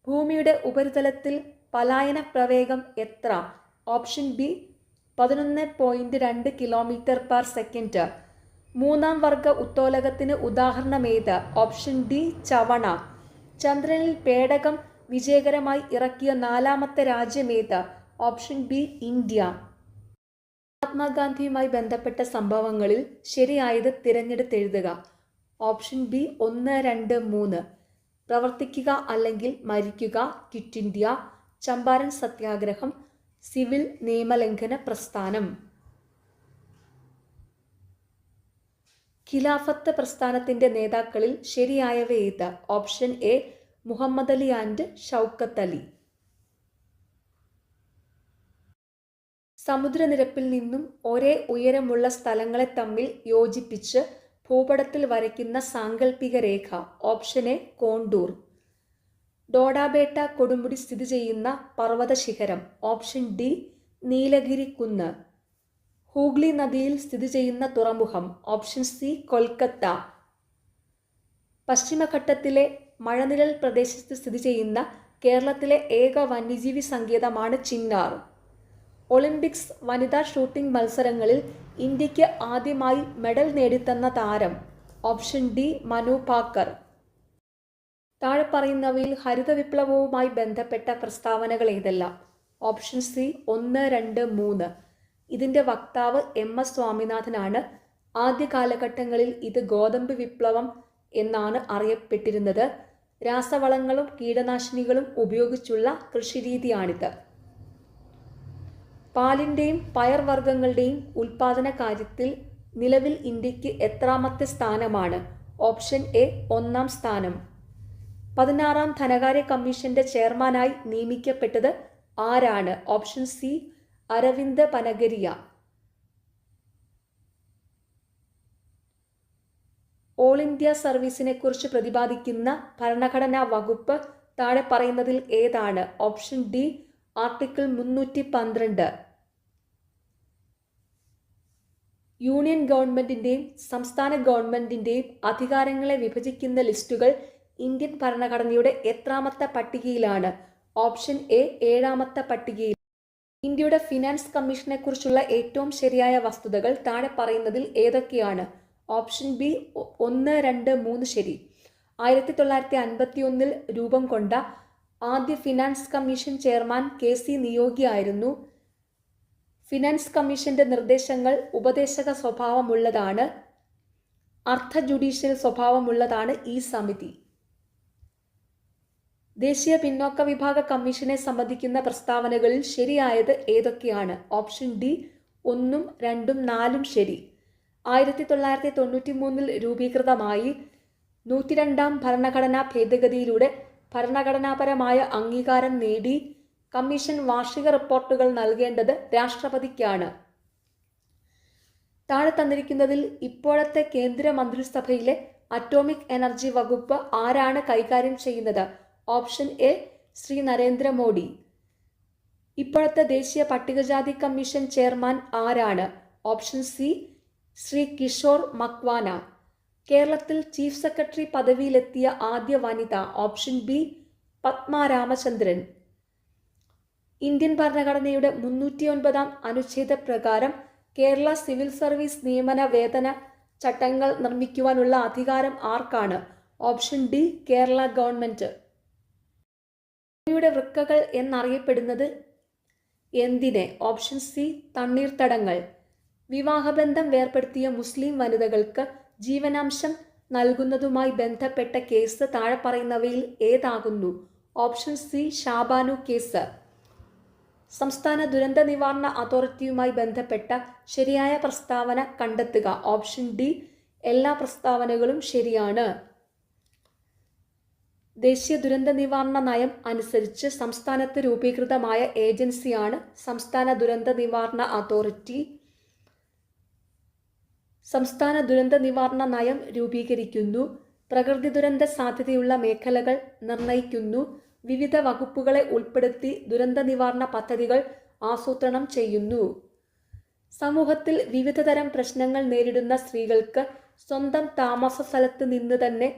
[SPEAKER 1] ഭൂമിയുടെ ഉപരിതലത്തിൽ പലായന പ്രവേഗം എത്ര? Option B 11.2 km/s. മൂന്നാം വർഗ ഉത്തോലകത്തിന് ഉദാഹരണമേത്? Option D ചവണ. ചന്ദ്രനിൽ പേടകം വിജയകരമായി ഇറക്കിയ 4ാമത്തെ രാജ്യമേത്? Option B India. മഹാത്മാഗാന്ധിയുമായി ബന്ധപ്പെട്ട സംഭവങ്ങളിൽ ശരിയായത് തിരഞ്ഞെടുത്തെഴുതുക. Option B 1, 2, 3. പ്രവർത്തിക്കുക അല്ലെങ്കിൽ മരിക്കുക, ക്വിറ്റ് ഇന്ത്യ, ചമ്പാരൻ സത്യാഗ്രഹം, സിവിൽ നിയമലംഘന പ്രസ്ഥാനം. ഖിലാഫത്ത് പ്രസ്ഥാനത്തിൻ്റെ നേതാക്കളിൽ ശരിയായവ ഏത്? Option A Muhammad Ali and Shaukat Ali. സമുദ്രനിരപ്പിൽ നിന്നും ഒരേ ഉയരമുള്ള സ്ഥലങ്ങളെ തമ്മിൽ യോജിപ്പിച്ച് ഭൂപടത്തിൽ വരയ്ക്കുന്ന സാങ്കല്പിക രേഖ? Option A contour. ഡോഡാബേട്ട കൊടുമുടി സ്ഥിതി ചെയ്യുന്ന പർവ്വത ശിഖരം? ഓപ്ഷൻ ഡി നീലഗിരി കുന്ന്. ഹൂഗ്ലി നദിയിൽ സ്ഥിതി ചെയ്യുന്ന തുറമുഖം? Option C Kolkata. പശ്ചിമഘട്ടത്തിലെ മഴനിഴൽ പ്രദേശത്ത് സ്ഥിതി ചെയ്യുന്ന കേരളത്തിലെ ഏക വന്യജീവി സങ്കേതമാണ് ചിന്നാർ. ഒളിമ്പിക്സ് വനിതാ ഷൂട്ടിംഗ് മത്സരങ്ങളിൽ ഇന്ത്യക്ക് ആദ്യമായി മെഡൽ നേടിത്തന്ന താരം? Option D Manu Bhaker. താഴെ പറയുന്നവയിൽ ഹരിത വിപ്ലവവുമായി ബന്ധപ്പെട്ട പ്രസ്താവനകൾ ഏതെല്ലാം? Option C 1, 2, 3. ഇതിൻ്റെ വക്താവ് MS സ്വാമിനാഥനാണ്. ആദ്യ കാലഘട്ടങ്ങളിൽ ഇത് ഗോതമ്പ് വിപ്ലവം എന്നാണ് അറിയപ്പെട്ടിരുന്നത്. രാസവളങ്ങളും കീടനാശിനികളും ഉപയോഗിച്ചുള്ള കൃഷിരീതിയാണിത്. പാലിൻ്റെയും പയർവർഗ്ഗങ്ങളുടെയും ഉൽപാദന കാര്യത്തിൽ നിലവിൽ ഇന്ത്യക്ക് എത്രാമത്തെ സ്ഥാനമാണ്? ഓപ്ഷൻ എ 1ാം സ്ഥാനം. 16ാം ധനകാര്യ കമ്മീഷന്റെ ചെയർമാനായി നിയമിക്കപ്പെട്ടത് ആരാണ്? Option C Arvind Panagariya. All India സർവീസിനെ കുറിച്ച് പ്രതിപാദിക്കുന്ന ഭരണഘടനാ വകുപ്പ് താഴെ പറയുന്നതിൽ ഏതാണ്? Option D article 312. യൂണിയൻ ഗവൺമെൻറ്റിൻ്റെയും സംസ്ഥാന ഗവൺമെൻറ്റിൻ്റെയും അധികാരങ്ങളെ വിഭജിക്കുന്ന ലിസ്റ്റുകൾ ഇന്ത്യൻ ഭരണഘടനയുടെ എത്രാമത്തെ പട്ടികയിലാണ്? ഓപ്ഷൻ എ 7ാമത്തെ പട്ടികയിൽ. ഇന്ത്യയുടെ ഫിനാൻസ് കമ്മീഷനെക്കുറിച്ചുള്ള ഏറ്റവും ശരിയായ വസ്തുതകൾ താഴെ പറയുന്നതിൽ ഏതൊക്കെയാണ്? ഓപ്ഷൻ ബി 1, 2, 3 ശരി. 1951 രൂപം കൊണ്ട ആദ്യ finance commission chairman KC Niyogi ആയിരുന്നു. ഫിനാൻസ് കമ്മീഷന്റെ നിർദ്ദേശങ്ങൾ ഉപദേശക സ്വഭാവമുള്ളതാണ്. അർദ്ധ ജുഡീഷ്യൽ സ്വഭാവമുള്ളതാണ് ഈ സമിതി. ദേശീയ പിന്നോക്ക വിഭാഗ കമ്മീഷനെ സംബന്ധിക്കുന്ന പ്രസ്താവനകളിൽ ശരിയായത് ഏതൊക്കെയാണ്? ഓപ്ഷൻ ഡി 1, 2, 4 ശരി. 1993 രൂപീകൃതമായി 102ാം ഭരണഘടനാ ഭേദഗതിയിലൂടെ ഭരണഘടനാപരമായ അംഗീകാരം നേടി. കമ്മീഷൻ വാർഷിക റിപ്പോർട്ടുകൾ നൽകേണ്ടത് രാഷ്ട്രപതിക്കാണ്. താഴെ തന്നിരിക്കുന്നതിൽ ഇപ്പോഴത്തെ കേന്ദ്ര മന്ത്രിസഭയിലെ അറ്റോമിക് എനർജി വകുപ്പ് ആരാണ് കൈകാര്യം ചെയ്യുന്നത്? Option A Shri Narendra Modi. ഇപ്പോഴത്തെ ദേശീയ പട്ടികജാതി കമ്മീഷൻ ചെയർമാൻ ആരാണ്? Option C Shri Kishore Makwana. കേരളത്തിൽ ചീഫ് സെക്രട്ടറി പദവിയിലെത്തിയ ആദ്യ വനിത? Option B Padma Ramachandran. Indian ഭരണഘടനയുടെ 309ാം അനുച്ഛേദ പ്രകാരം കേരള സിവിൽ സർവീസ് നിയമന വേതന ചട്ടങ്ങൾ നിർമ്മിക്കുവാനുള്ള അധികാരം ആർക്കാണ്? Option D Kerala government. ഭൂമിയുടെ വൃക്കകൾ എന്നറിയപ്പെടുന്നത് എന്തിനെ? ഓപ്ഷൻ സി തണ്ണീർത്തടങ്ങൾ. വിവാഹബന്ധം വേർപ്പെടുത്തിയ മുസ്ലിം വനിതകൾക്ക് ജീവനാംശം നൽകുന്നതുമായി ബന്ധപ്പെട്ട കേസ് താഴെ പറയുന്നവയിൽ ഏതാകുന്നു? Option C Shah Bano case. സംസ്ഥാന ദുരന്ത നിവാരണ അതോറിറ്റിയുമായി ബന്ധപ്പെട്ട ശരിയായ പ്രസ്താവന കണ്ടെത്തുക. ഓപ്ഷൻ ഡി എല്ലാ പ്രസ്താവനകളും ശരിയാണ്. ദേശീയ ദുരന്ത നിവാരണ നയം അനുസരിച്ച് സംസ്ഥാനത്ത് രൂപീകൃതമായ ഏജൻസിയാണ് സംസ്ഥാന ദുരന്ത നിവാരണ അതോറിറ്റി. സംസ്ഥാന ദുരന്ത നിവാരണ നയം രൂപീകരിക്കുന്നു, പ്രകൃതി ദുരന്ത സാധ്യതയുള്ള മേഖലകൾ നിർണയിക്കുന്നു, വിവിധ വകുപ്പുകളെ ഉൾപ്പെടുത്തി ദുരന്ത നിവാരണ പദ്ധതികൾ ആസൂത്രണം ചെയ്യുന്നു. സമൂഹത്തിൽ വിവിധതരം പ്രശ്നങ്ങൾ നേരിടുന്ന സ്ത്രീകൾക്ക് സ്വന്തം താമസ സ്ഥലത്ത് നിന്ന് തന്നെ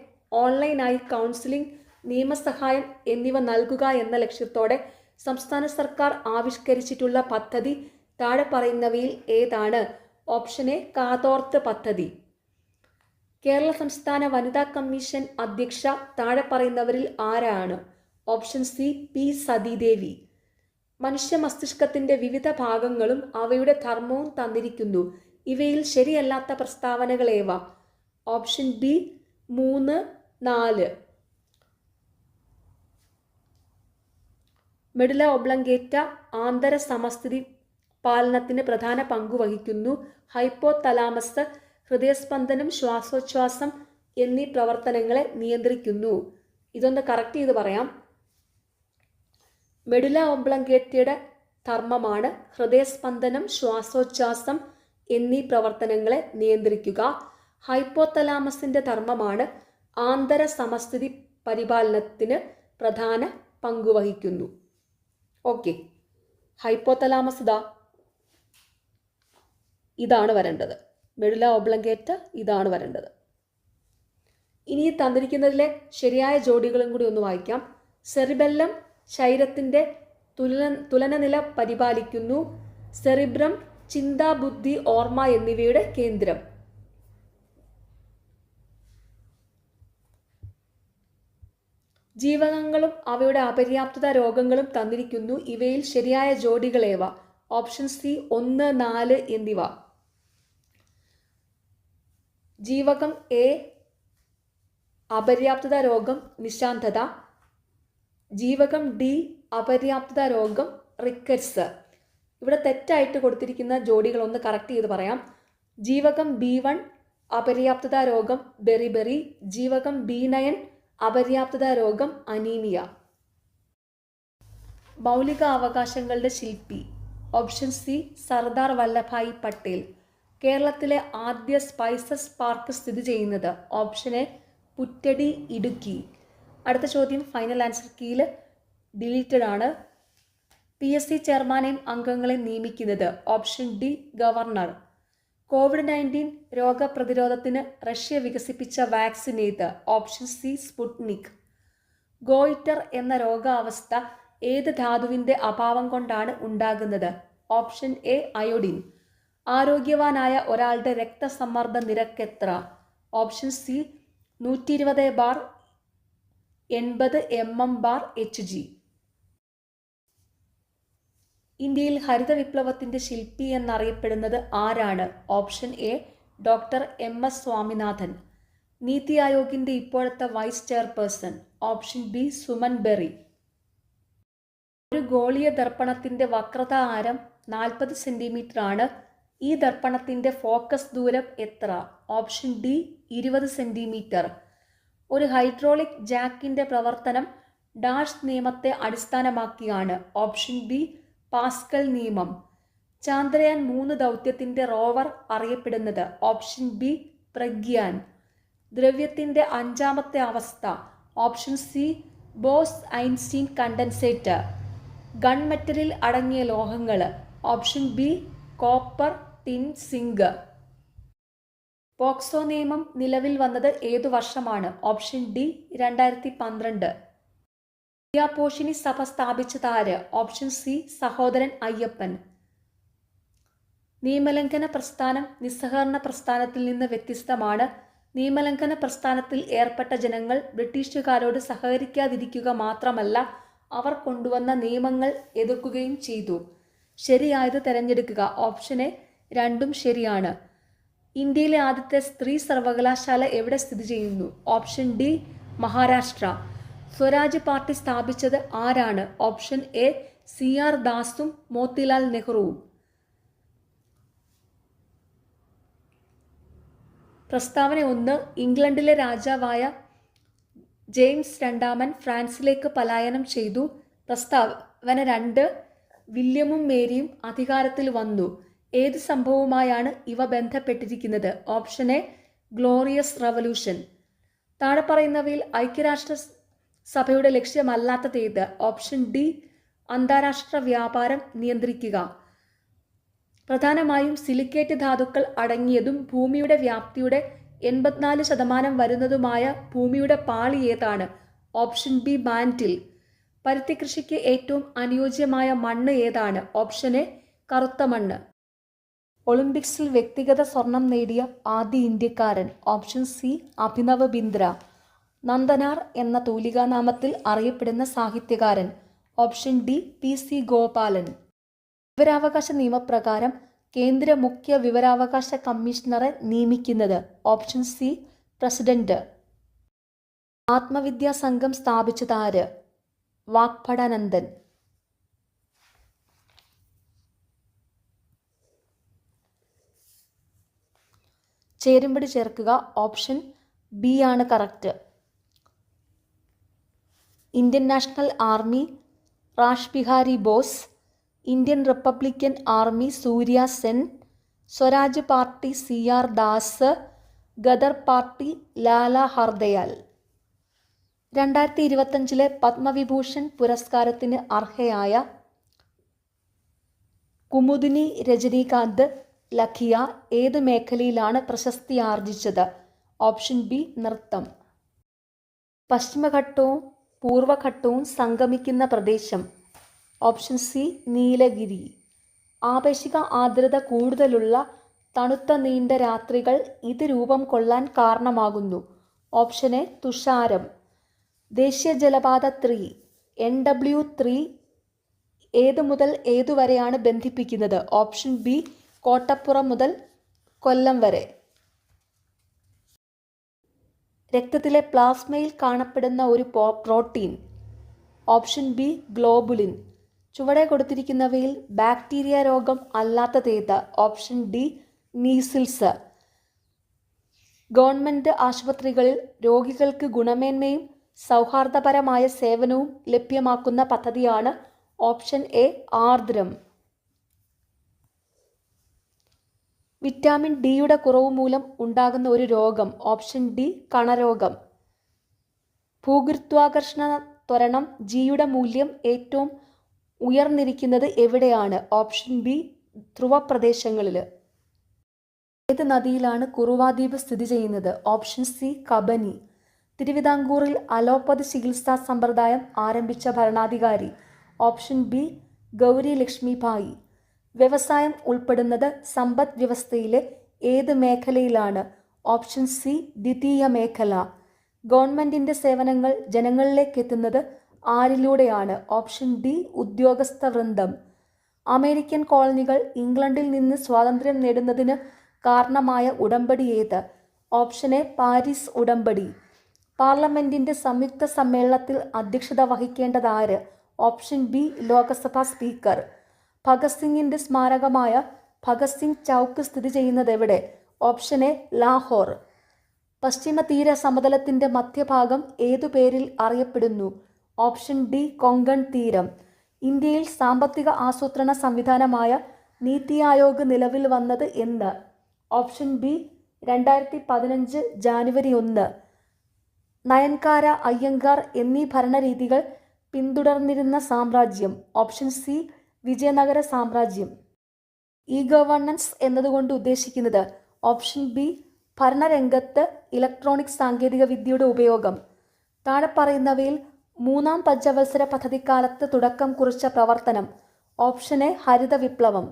[SPEAKER 1] ഓൺലൈനായി കൗൺസിലിംഗ്, നിയമസഹായം എന്നിവ നൽകുക എന്ന ലക്ഷ്യത്തോടെ സംസ്ഥാന സർക്കാർ ആവിഷ്കരിച്ചിട്ടുള്ള പദ്ധതി താഴെ പറയുന്നവയിൽ ഏതാണ്? ഓപ്ഷൻ എ കാതോർത്ത് പദ്ധതി. കേരള സംസ്ഥാന വനിതാ കമ്മീഷൻ അധ്യക്ഷ താഴെ പറയുന്നവരിൽ ആരാണ്? Option C P Sathidevi. മനുഷ്യ മസ്തിഷ്കത്തിന്റെ വിവിധ ഭാഗങ്ങളും അവയുടെ ധർമ്മവും തന്നിരിക്കുന്നു. ഇവയിൽ ശരിയല്ലാത്ത പ്രസ്താവനകളേവ? Option B 3, 4. മെഡുല ഒബ്ലങ്കേറ്റ ആന്തര സമസ്ഥിതി പാലനത്തിന് പ്രധാന പങ്കു വഹിക്കുന്നു. ഹൈപ്പോ തലാമസ് ഹൃദയസ്പന്ദനം, ശ്വാസോച്ഛ്വാസം എന്നീ പ്രവർത്തനങ്ങളെ നിയന്ത്രിക്കുന്നു. ഇതൊന്ന് കറക്റ്റ് ചെയ്ത് പറയാം. മെഡുല ഒബ്ലങ്കേറ്റയുടെ ധർമ്മമാണ് ഹൃദയസ്പന്ദനം, ശ്വാസോച്ഛ്വാസം എന്നീ പ്രവർത്തനങ്ങളെ നിയന്ത്രിക്കുക. ഹൈപ്പോ തലാമസിൻ്റെ ധർമ്മമാണ് ആന്തര സമസ്ഥിതി പരിപാലനത്തിന് പ്രധാന പങ്കുവഹിക്കുന്നു. ഓക്കെ, ഹൈപ്പോ തലാമസ് ഇതാണ് വരേണ്ടത്. മെഡുല ഒബ്ലങ്കേറ്റ ഇതാണ് വരേണ്ടത്. ഇനി തന്നിരിക്കുന്നതിലെ ശരിയായ ജോഡികളും കൂടി ഒന്ന് വായിക്കാം. സെറിബെല്ലം ശരീരത്തിൻ്റെ തുലനനില പരിപാലിക്കുന്നു. സെറിബ്രം ചിന്ത, ബുദ്ധി, ഓർമ്മ എന്നിവയുടെ കേന്ദ്രം. ജീവകങ്ങളും അവയുടെ അപര്യാപ്തത രോഗങ്ങളും തന്നിരിക്കുന്നു. ഇവയിൽ ശരിയായ ജോഡികളേവ? ഓപ്ഷൻ സി 1, 4 എന്നിവ. ജീവകം എ അപര്യാപ്തത രോഗം നിശാന്തത. ജീവകം ഡി അപര്യാപ്തത രോഗം റിക്കറ്റ്സ്. ഇവിടെ തെറ്റായിട്ട് കൊടുത്തിരിക്കുന്ന ജോഡികൾ ഒന്ന് കറക്റ്റ് ചെയ്ത് പറയാം. ജീവകം B1 അപര്യാപ്തത രോഗം ബെറിബെറി. ജീവകം B9 അപര്യാപ്തത രോഗം അനീമിയ. മൗലിക അവകാശങ്ങളുടെ ശില്പി. Option C Sardar Vallabhbhai Patel. കേരളത്തിലെ ആദ്യ സ്പൈസസ് പാർക്ക് സ്ഥിതി ചെയ്യുന്നത്? Option A Puttady, Idukki. അടുത്ത ചോദ്യം ഫൈനൽ ആൻസർ കീയിൽ ഡിലീറ്റഡ് ആണ്. PSC ചെയർമാനെയും അംഗങ്ങളെയും നിയമിക്കുന്നത്? Option D governor. COVID-19 രോഗപ്രതിരോധത്തിന് റഷ്യ വികസിപ്പിച്ച വാക്സിൻ ഏത്? Option C Sputnik. ഗോയിറ്റർ എന്ന രോഗാവസ്ഥ ഏത് ധാതുവിൻ്റെ അഭാവം കൊണ്ടാണ് ഉണ്ടാകുന്നത്? Option A iodine. ആരോഗ്യവാനായ ഒരാളുടെ രക്തസമ്മർദ്ദ നിരക്ക് എത്ര? Option C 120/80 mm/Hg. ഇന്ത്യയിൽ ഹരിത വിപ്ലവത്തിൻ്റെ ശില്പി എന്നറിയപ്പെടുന്നത് ആരാണ്? Option A doctor MS Swaminathan. NITI ആയോഗിൻ്റെ ഇപ്പോഴത്തെ vice chairperson? Option B Suman Bery. ഒരു ഗോളീയ ദർപ്പണത്തിൻ്റെ വക്രത ആരം 40 സെൻറ്റിമീറ്റർ ആണ്. ഈ ദർപ്പണത്തിൻ്റെ ഫോക്കസ് ദൂരം എത്ര? Option D 20 centimetre. ഒരു ഹൈഡ്രോളിക് ജാക്കിൻ്റെ പ്രവർത്തനം ഡാഷ് നിയമത്തെ അടിസ്ഥാനമാക്കിയാണ്? ഓപ്ഷൻ ബി പാസ്കൽ നിയമം. ചാന്ദ്രയാൻ 3 ദൗത്യത്തിൻ്റെ റോവർ അറിയപ്പെടുന്നത്? Option B Pragyan. ദ്രവ്യത്തിൻ്റെ 5ാമത്തെ അവസ്ഥ? Option C Bose Einstein condensate. ഗൺമെറ്റലിൽ അടങ്ങിയ ലോഹങ്ങൾ? Option B copper, tin, zinc. POCSO നിയമം നിലവിൽ വന്നത് ഏതു വർഷമാണ്? Option D 2012. വിദ്യാപോഷിണി സഭ സ്ഥാപിച്ചതാര്? Option C Sahodaran Ayyappan. നിയമലംഘന പ്രസ്ഥാനം നിസ്സഹകരണ പ്രസ്ഥാനത്തിൽ നിന്ന് വ്യത്യസ്തമാണ്. നിയമലംഘന പ്രസ്ഥാനത്തിൽ ഏർപ്പെട്ട ജനങ്ങൾ ബ്രിട്ടീഷുകാരോട് സഹകരിക്കാതിരിക്കുക മാത്രമല്ല, അവർ കൊണ്ടുവന്ന നിയമങ്ങൾ എതിർക്കുകയും ചെയ്തു. ശരിയായത് തിരഞ്ഞെടുക്കുക. ഓപ്ഷൻ എ രണ്ടും ശരിയാണ്. ഇന്ത്യയിലെ ആദ്യത്തെ സ്ത്രീ സർവകലാശാല എവിടെ സ്ഥിതി ചെയ്യുന്നു? Option D Maharashtra. Swaraj party സ്ഥാപിച്ചത് ആരാണ്? ഓപ്ഷൻ എ CR ദാസും മോത്തിലാൽ നെഹ്റുവും. പ്രസ്താവന 1. ഇംഗ്ലണ്ടിലെ രാജാവായ ജെയിംസ് രണ്ടാമൻ ഫ്രാൻസിലേക്ക് പലായനം ചെയ്തു. പ്രസ്താവന 2. വില്യമും മേരിയും അധികാരത്തിൽ വന്നു. ഏത് സംഭവവുമായാണ് ഇവ ബന്ധപ്പെട്ടിരിക്കുന്നത്? Option A glorious revolution. താഴെ പറയുന്നവയിൽ ഐക്യരാഷ്ട്ര സഭയുടെ ലക്ഷ്യമല്ലാത്തതേത്? ഓപ്ഷൻ ഡി അന്താരാഷ്ട്ര വ്യാപാരം നിയന്ത്രിക്കുക. പ്രധാനമായും സിലിക്കേറ്റ് ധാതുക്കൾ അടങ്ങിയതും ഭൂമിയുടെ വ്യാപ്തിയുടെ 84% വരുന്നതുമായ ഭൂമിയുടെ പാളി ഏതാണ്? Option B mantle. പരുത്തി കൃഷിക്ക് ഏറ്റവും അനുയോജ്യമായ മണ്ണ് ഏതാണ്? ഓപ്ഷൻ എ കറുത്ത മണ്ണ്. ഒളിമ്പിക്സിൽ വ്യക്തിഗത സ്വർണം നേടിയ ആദ്യ ഇന്ത്യക്കാരൻ? Option C Abhinav Bindra. നന്ദനാർ എന്ന തൂലികാനാമത്തിൽ അറിയപ്പെടുന്ന സാഹിത്യകാരൻ? Option D PC Gopalan. വിവരാവകാശ നിയമപ്രകാരം കേന്ദ്ര മുഖ്യ വിവരാവകാശ കമ്മീഷണറെ നിയമിക്കുന്നത്? Option C president. ആത്മവിദ്യാ സംഘം സ്ഥാപിച്ചതാര്? വാഗ്ഭടാനന്ദൻ. ചേരുംപടി ചേർക്കുക. ഓപ്ഷൻ ബി ആണ് correct. Indian National Army Rash Behari Bose, Indian Republican Army Surya Sen, Swaraj party CR Das, Ghadar party Lala Hardayal. 2025 Padma Vibhushan പുരസ്കാരത്തിന് അർഹയായ കുമുദിനി രജനീകാന്ത് ലഖിയ ഏത് മേഖലയിലാണ് പ്രശസ്തി ആർജിച്ചത്? ഓപ്ഷൻ ബി നൃത്തം. പശ്ചിമഘട്ടവും പൂർവഘട്ടവും സംഗമിക്കുന്ന പ്രദേശം? Option C Nilgiri. ആപേക്ഷിക ആർദ്രത കൂടുതലുള്ള തണുത്ത നീണ്ട രാത്രികൾ ഇത് രൂപം കൊള്ളാൻ കാരണമാകുന്നു? ഓപ്ഷൻ എ തുഷാരം. ദേശീയ ജലപാത 3 NW3 ഏതു മുതൽ ഏതുവരെയാണ് ബന്ധിപ്പിക്കുന്നത്? ഓപ്ഷൻ ബി കോട്ടപ്പുറം മുതൽ കൊല്ലം വരെ. രക്തത്തിലെ പ്ലാസ്മയിൽ കാണപ്പെടുന്ന ഒരു പ്രോട്ടീൻ? Option B globulin. ചുവടെ കൊടുത്തിരിക്കുന്നവയിൽ ബാക്ടീരിയ രോഗം അല്ലാത്തതേത്? Option D measles. ഗവൺമെൻറ് ആശുപത്രികളിൽ രോഗികൾക്ക് ഗുണമേന്മയും സൗഹാർദ്ദപരമായ സേവനവും ലഭ്യമാക്കുന്ന പദ്ധതിയാണ്? Option A Aardram. വിറ്റാമിൻ ഡിയുടെ കുറവ് മൂലം ഉണ്ടാകുന്ന ഒരു രോഗം? Option D കണരോഗം. ഭൂഗുരുത്വാകർഷണ ത്വരണം ജിയുടെ മൂല്യം ഏറ്റവും ഉയർന്നിരിക്കുന്നത് എവിടെയാണ്? ഓപ്ഷൻ ബി ധ്രുവപ്രദേശങ്ങളിൽ. ഏത് നദിയിലാണ് കുറുവാദ്വീപ് സ്ഥിതി ചെയ്യുന്നത്? Option C Kabani. തിരുവിതാംകൂറിൽ അലോപ്പതി ചികിത്സാ സമ്പ്രദായം ആരംഭിച്ച ഭരണാധികാരി? Option B Gowri Lakshmibai. വ്യവസായം ഉൾപ്പെടുന്നത് സമ്പദ് വ്യവസ്ഥയിലെ ഏത് മേഖലയിലാണ്? ഓപ്ഷൻ സി ദ്വിതീയ മേഖല. ഗവൺമെൻറ്റിൻ്റെ സേവനങ്ങൾ ജനങ്ങളിലേക്ക് എത്തുന്നത് ആരിലൂടെയാണ്? ഓപ്ഷൻ ഡി ഉദ്യോഗസ്ഥ വൃന്ദം. അമേരിക്കൻ കോളനികൾ ഇംഗ്ലണ്ടിൽ നിന്ന് സ്വാതന്ത്ര്യം നേടുന്നതിന് കാരണമായ ഉടമ്പടി ഏത്? ഓപ്ഷൻ എ പാരീസ് ഉടമ്പടി. പാർലമെൻറ്റിൻ്റെ സംയുക്ത സമ്മേളനത്തിൽ അധ്യക്ഷത വഹിക്കേണ്ടതാര്? Option B Lok Sabha speaker. Bhagat സിംഗിൻ്റെ സ്മാരകമായ ഭഗത് സിംഗ് ചൗക്ക് സ്ഥിതി ചെയ്യുന്നത് എവിടെ? Option A Lahore. പശ്ചിമ തീര സമതലത്തിൻ്റെ മധ്യഭാഗം ഏതു പേരിൽ അറിയപ്പെടുന്നു? ഓപ്ഷൻ ഡി കൊങ്കൺ തീരം. ഇന്ത്യയിൽ സാമ്പത്തിക ആസൂത്രണ സംവിധാനമായ നീതി ആയോഗ് നിലവിൽ വന്നത് എന്ന്? Option B 2015 January 1. നയൻകാര അയ്യങ്കാർ എന്നീ ഭരണരീതികൾ പിന്തുടർന്നിരുന്ന സാമ്രാജ്യം? ഓപ്ഷൻ സി വിജയനഗര സാമ്രാജ്യം. ഇ ഗവേണൻസ് എന്നതുകൊണ്ട് ഉദ്ദേശിക്കുന്നത്? ഓപ്ഷൻ ബി ഭരണരംഗത്ത് ഇലക്ട്രോണിക് സാങ്കേതിക വിദ്യയുടെ ഉപയോഗം. താഴെ പറയുന്നവയിൽ 3-ാം പഞ്ചവത്സര പദ്ധതിക്കാലത്ത് തുടക്കം കുറിച്ച പ്രവർത്തനം? ഓപ്ഷൻ എ ഹരിത വിപ്ലവം.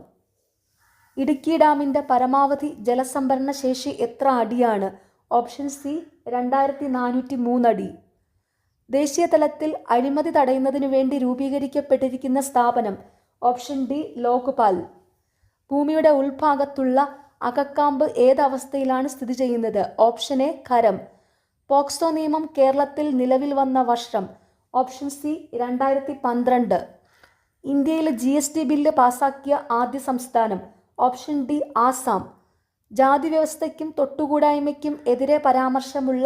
[SPEAKER 1] ഇടുക്കി ഡാമിൻ്റെ പരമാവധി ജലസംഭരണ ശേഷി എത്ര അടിയാണ്? ഓപ്ഷൻ സി 2403 അടി. ദേശീയ തലത്തിൽ അഴിമതി തടയുന്നതിനു വേണ്ടി രൂപീകരിക്കപ്പെട്ടിരിക്കുന്ന സ്ഥാപനം? Option D Lokpal. ഭൂമിയുടെ ഉൾഭാഗത്തുള്ള അകക്കാമ്പ് ഏതവസ്ഥയിലാണ് സ്ഥിതി ചെയ്യുന്നത്? Option A ഖരം. പോക്സോ നിയമം കേരളത്തിൽ നിലവിൽ വന്ന വർഷം? Option C 2012. ഇന്ത്യയിൽ GST ബില്ല് പാസാക്കിയ ആദ്യ സംസ്ഥാനം? Option D Assam. ജാതി വ്യവസ്ഥയ്ക്കും തൊട്ടുകൂടായ്മയ്ക്കും എതിരെ പരാമർശമുള്ള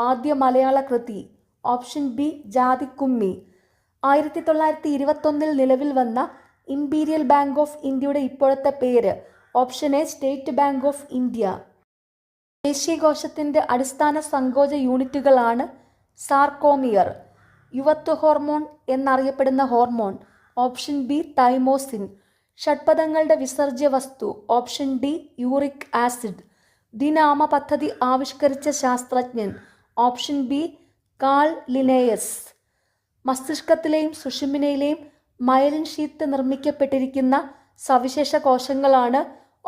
[SPEAKER 1] ആദ്യ മലയാള കൃതി? ഓപ്ഷൻ ബി ജാതിക്കുമ്മി. 1921 നിലവിൽ വന്ന ഇംപീരിയൽ ബാങ്ക് ഓഫ് ഇന്ത്യയുടെ ഇപ്പോഴത്തെ പേര്? Option A state bank of India. ദേശീയകോശത്തിൻ്റെ അടിസ്ഥാന സങ്കോച യൂണിറ്റുകളാണ് സാർകോമിയർ. യുവത്വ ഹോർമോൺ എന്നറിയപ്പെടുന്ന ഹോർമോൺ? Option B thymosin. ഷഡ്പദങ്ങളുടെ വിസർജ്യ വസ്തു? Option D uric acid. ദിനാമ പദ്ധതി ആവിഷ്കരിച്ച ശാസ്ത്രജ്ഞൻ? Option B Carl Linnaeus. മസ്തിഷ്കത്തിലെയും സുഷുമ്നയിലെയും മയലിൻ ഷീത്ത് നിർമ്മിക്കപ്പെട്ടിരിക്കുന്ന സവിശേഷ കോശങ്ങളാണ്?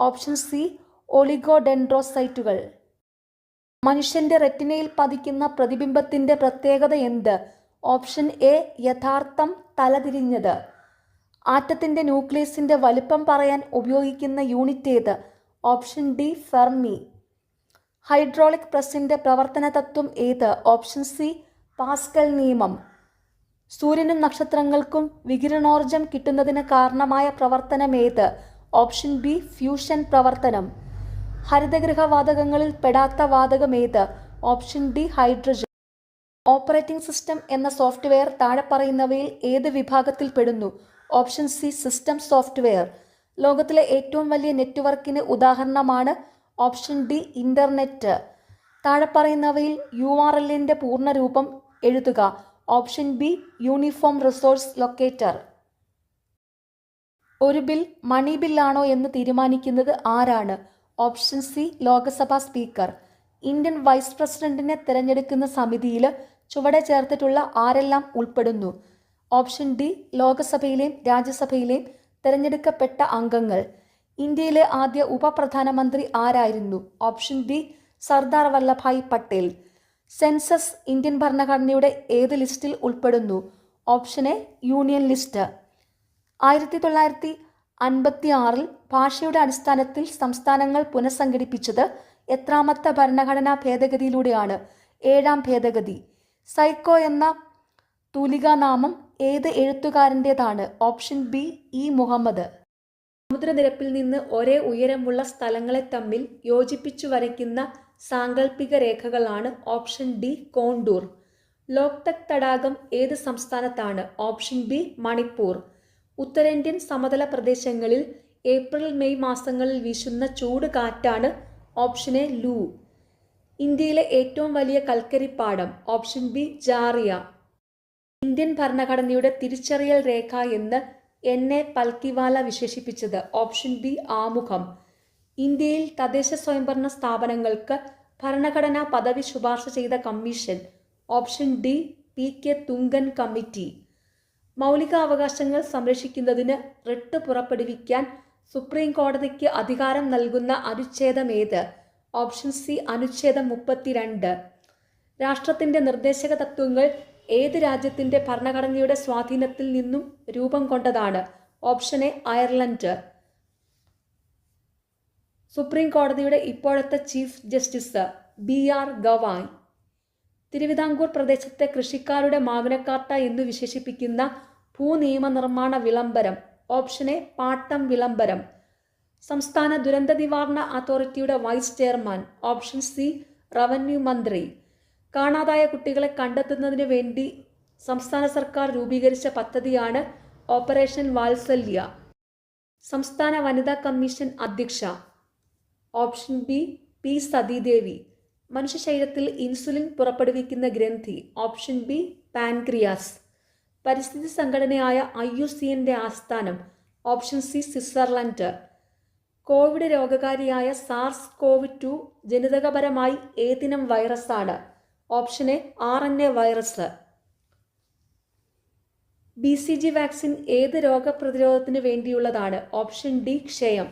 [SPEAKER 1] ഓപ്ഷൻ സി ഒളിഗോഡെൻഡ്രോസൈറ്റുകൾ. മനുഷ്യൻ്റെ റെറ്റിനയിൽ പതിക്കുന്ന പ്രതിബിംബത്തിൻ്റെ പ്രത്യേകത എന്ത്? ഓപ്ഷൻ എ യഥാർത്ഥം തലതിരിഞ്ഞത്. ആറ്റത്തിൻ്റെ ന്യൂക്ലിയസിൻ്റെ വലുപ്പം പറയാൻ ഉപയോഗിക്കുന്ന യൂണിറ്റ് ഏത്? Option D fermi. ഹൈഡ്രോളിക് പ്രസ്സിൻ്റെ പ്രവർത്തന തത്വം ഏത്? ഓപ്ഷൻ സി പാസ്കൽ നിയമം. സൂര്യനും നക്ഷത്രങ്ങൾക്കും വികിരണോർജം കിട്ടുന്നതിന് കാരണമായ പ്രവർത്തനം ഏത്? ഓപ്ഷൻ ബി ഫ്യൂഷൻ പ്രവർത്തനം. ഹരിതഗൃഹവാതകങ്ങളിൽ പെടാത്ത വാതകം ഏത്? Option D hydrogen. Operating system എന്ന സോഫ്റ്റ്വെയർ താഴെ പറയുന്നവയിൽ ഏത് വിഭാഗത്തിൽ പെടുന്നു? Option C system software. ലോകത്തിലെ ഏറ്റവും വലിയ നെറ്റ്വർക്കിന് ഉദാഹരണമാണ്? Option D internet. താഴെ പറയുന്നവയിൽ URLൻ്റെ പൂർണ്ണരൂപം എഴുതുക. Option B uniform resource locator. ഒരു ബിൽ മണി ബില്ലാണോ എന്ന് തീരുമാനിക്കുന്നത് ആരാണ്? Option C Lok Sabha speaker. Indian vice പ്രസിഡന്റിനെ തിരഞ്ഞെടുക്കുന്ന സമിതിയിൽ ചുവടെ ചേർത്തിട്ടുള്ള ആരെല്ലാം ഉൾപ്പെടുന്നു? ഓപ്ഷൻ ഡി ലോക്സഭയിലെയും രാജ്യസഭയിലെയും തിരഞ്ഞെടുക്കപ്പെട്ട അംഗങ്ങൾ. ഇന്ത്യയിലെ ആദ്യ ഉപപ്രധാനമന്ത്രി ആരായിരുന്നു? Option D Sardar Vallabhbhai Patel. Census Indian ഭരണഘടനയുടെ ഏത് ലിസ്റ്റിൽ ഉൾപ്പെടുന്നു? Option A union list. 1956 ഭാഷയുടെ അടിസ്ഥാനത്തിൽ സംസ്ഥാനങ്ങൾ പുനഃസംഘടിപ്പിച്ചത് എത്രാമത്തെ ഭരണഘടനാ ഭേദഗതിയിലൂടെയാണ്? 7ാം ഭേദഗതി. സൈക്കോ എന്ന തൂലികാനാമം ഏത് എഴുത്തുകാരൻ്റേതാണ്? Option B E Muhammad. സമുദ്രനിരപ്പിൽ നിന്ന് ഒരേ ഉയരമുള്ള സ്ഥലങ്ങളെ തമ്മിൽ യോജിപ്പിച്ചു വരയ്ക്കുന്ന സാങ്കല്പിക രേഖകളാണ്? Option D contour. ലോക്തക് തടാകം ഏത് സംസ്ഥാനത്താണ്? Option B Manipur. ഉത്തരേന്ത്യൻ സമതല പ്രദേശങ്ങളിൽ ഏപ്രിൽ മെയ് മാസങ്ങളിൽ വീശുന്ന ചൂട് കാറ്റാണ്? Option A loo. ഇന്ത്യയിലെ ഏറ്റവും വലിയ കൽക്കരിപ്പാടം? Option B Jharia. ഇന്ത്യൻ ഭരണഘടനയുടെ തിരിച്ചറിയൽ രേഖ എന്ന് എൻ.എ. പൽക്കിവാല വിശേഷിപ്പിച്ചത്? ഓപ്ഷൻ ബി ആമുഖം. ഇന്ത്യയിൽ തദ്ദേശ സ്വയംഭരണ സ്ഥാപനങ്ങൾക്ക് ഭരണഘടനാ പദവി ശുപാർശ ചെയ്ത commission? Option D P K. Thungon committee. മൗലികാവകാശങ്ങൾ സംരക്ഷിക്കുന്നതിന് റിട്ട് പുറപ്പെടുവിക്കാൻ സുപ്രീം കോടതിക്ക് അധികാരം നൽകുന്ന അനുച്ഛേദം ഏത്? ഓപ്ഷൻ സി അനുച്ഛേദം 32. രാഷ്ട്രത്തിൻ്റെ നിർദ്ദേശക തത്വങ്ങൾ ഏത് രാജ്യത്തിൻ്റെ ഭരണഘടനയുടെ സ്വാധീനത്തിൽ നിന്നും രൂപം കൊണ്ടതാണ്? Option A Ireland. സുപ്രീം കോടതിയുടെ ഇപ്പോഴത്തെ chief justice B.R. Gavai. Thiruvithamkoor പ്രദേശത്തെ കൃഷിക്കാരുടെ മാഗ്നക്കാർട്ട എന്ന് വിശേഷിപ്പിക്കുന്ന ഭൂനിയമനിർമ്മാണ വിളംബരം? ഓപ്ഷൻ എ പാട്ടം വിളംബരം. സംസ്ഥാന ദുരന്ത നിവാരണ അതോറിറ്റിയുടെ vice chairman? Option C revenue മന്ത്രി. കാണാതായ കുട്ടികളെ കണ്ടെത്തുന്നതിന് വേണ്ടി സംസ്ഥാന സർക്കാർ രൂപീകരിച്ച പദ്ധതിയാണ് ഓപ്പറേഷൻ വാത്സല്യ. സംസ്ഥാന വനിതാ കമ്മീഷൻ അധ്യക്ഷ? Option B P Sathidevi. മനുഷ്യ ശരീരത്തിൽ ഇൻസുലിൻ പുറപ്പെടുവിക്കുന്ന ഗ്രന്ഥി? Option B pancreas. പരിസ്ഥിതി സംഘടനയായ IUCNൻ്റെ ആസ്ഥാനം? Option C Switzerland. കോവിഡ് രോഗകാരിയായ SARS-CoV-2 ജനിതകപരമായി ഏതിനം വൈറസാണ്? Option A RNA virus. BCG vaccine ഏത് രോഗപ്രതിരോധത്തിന് വേണ്ടിയുള്ളതാണ്? ഓപ്ഷൻ ഡി ക്ഷയം.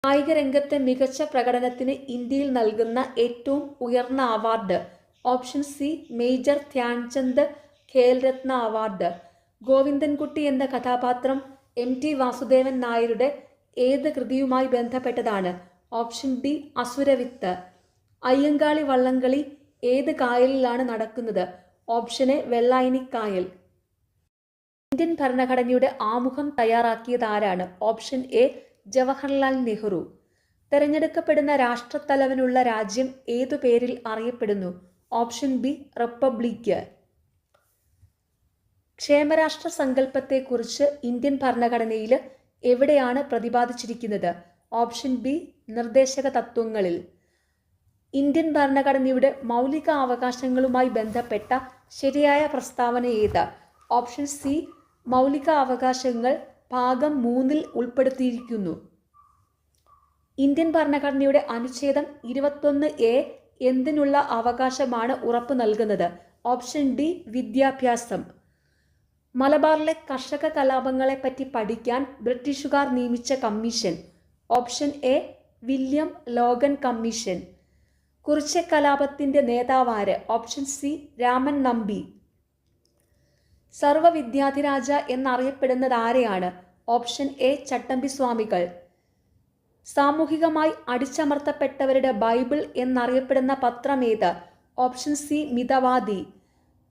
[SPEAKER 1] കായിക രംഗത്തെ മികച്ച പ്രകടനത്തിന് ഇന്ത്യയിൽ നൽകുന്ന ഏറ്റവും ഉയർന്ന award? Option C major Dhyan Chand Khel Ratna award. Govindankutty എന്ന കഥാപാത്രം MT വാസുദേവൻ നായരുടെ ഏത് കൃതിയുമായി ബന്ധപ്പെട്ടതാണ്? Option D Asuravithu. അയ്യങ്കാളി വള്ളംകളി ഏത് കായലിലാണ് നടക്കുന്നത്? Option A വെള്ളായണിക്കായൽ. ഇന്ത്യൻ ഭരണഘടനയുടെ ആമുഖം തയ്യാറാക്കിയത് ആരാണ്? Option A Jawaharlal Nehru. തെരഞ്ഞെടുക്കപ്പെടുന്ന രാഷ്ട്രത്തലവനുള്ള രാജ്യം ഏതു പേരിൽ അറിയപ്പെടുന്നു? Option B republic. ക്ഷേമരാഷ്ട്ര സങ്കല്പത്തെക്കുറിച്ച് ഇന്ത്യൻ ഭരണഘടനയിൽ എവിടെയാണ് പ്രതിപാദിച്ചിരിക്കുന്നത്? ഓപ്ഷൻ ബി നിർദ്ദേശക തത്വങ്ങളിൽ. ഇന്ത്യൻ ഭരണഘടനയുടെ മൗലിക അവകാശങ്ങളുമായി ബന്ധപ്പെട്ട ശരിയായ പ്രസ്താവന ഏത്? ഓപ്ഷൻ സി മൗലിക അവകാശങ്ങൾ ഭാഗം 3 ഉൾപ്പെടുത്തിയിരിക്കുന്നു. ഇന്ത്യൻ ഭരണഘടനയുടെ അനുച്ഛേദം 21A എന്തിനുള്ള അവകാശമാണ് ഉറപ്പു നൽകുന്നത്? ഓപ്ഷൻ ഡി വിദ്യാഭ്യാസം. മലബാറിലെ കർഷക കലാപങ്ങളെപ്പറ്റി പഠിക്കാൻ ബ്രിട്ടീഷുകാർ നിയമിച്ച commission? Option A William Logan commission. Kurichya കലാപത്തിന്റെ നേതാവാര്? Option C Raman Nambi. സർവ വിദ്യാധിരാജ എന്നറിയപ്പെടുന്നത് ആരെയാണ്? ഓപ്ഷൻ എ ചട്ടമ്പി സ്വാമികൾ. സാമൂഹികമായി അടിച്ചമർത്തപ്പെട്ടവരുടെ ബൈബിൾ എന്നറിയപ്പെടുന്ന പത്രമേത്? Option C Mithavadi.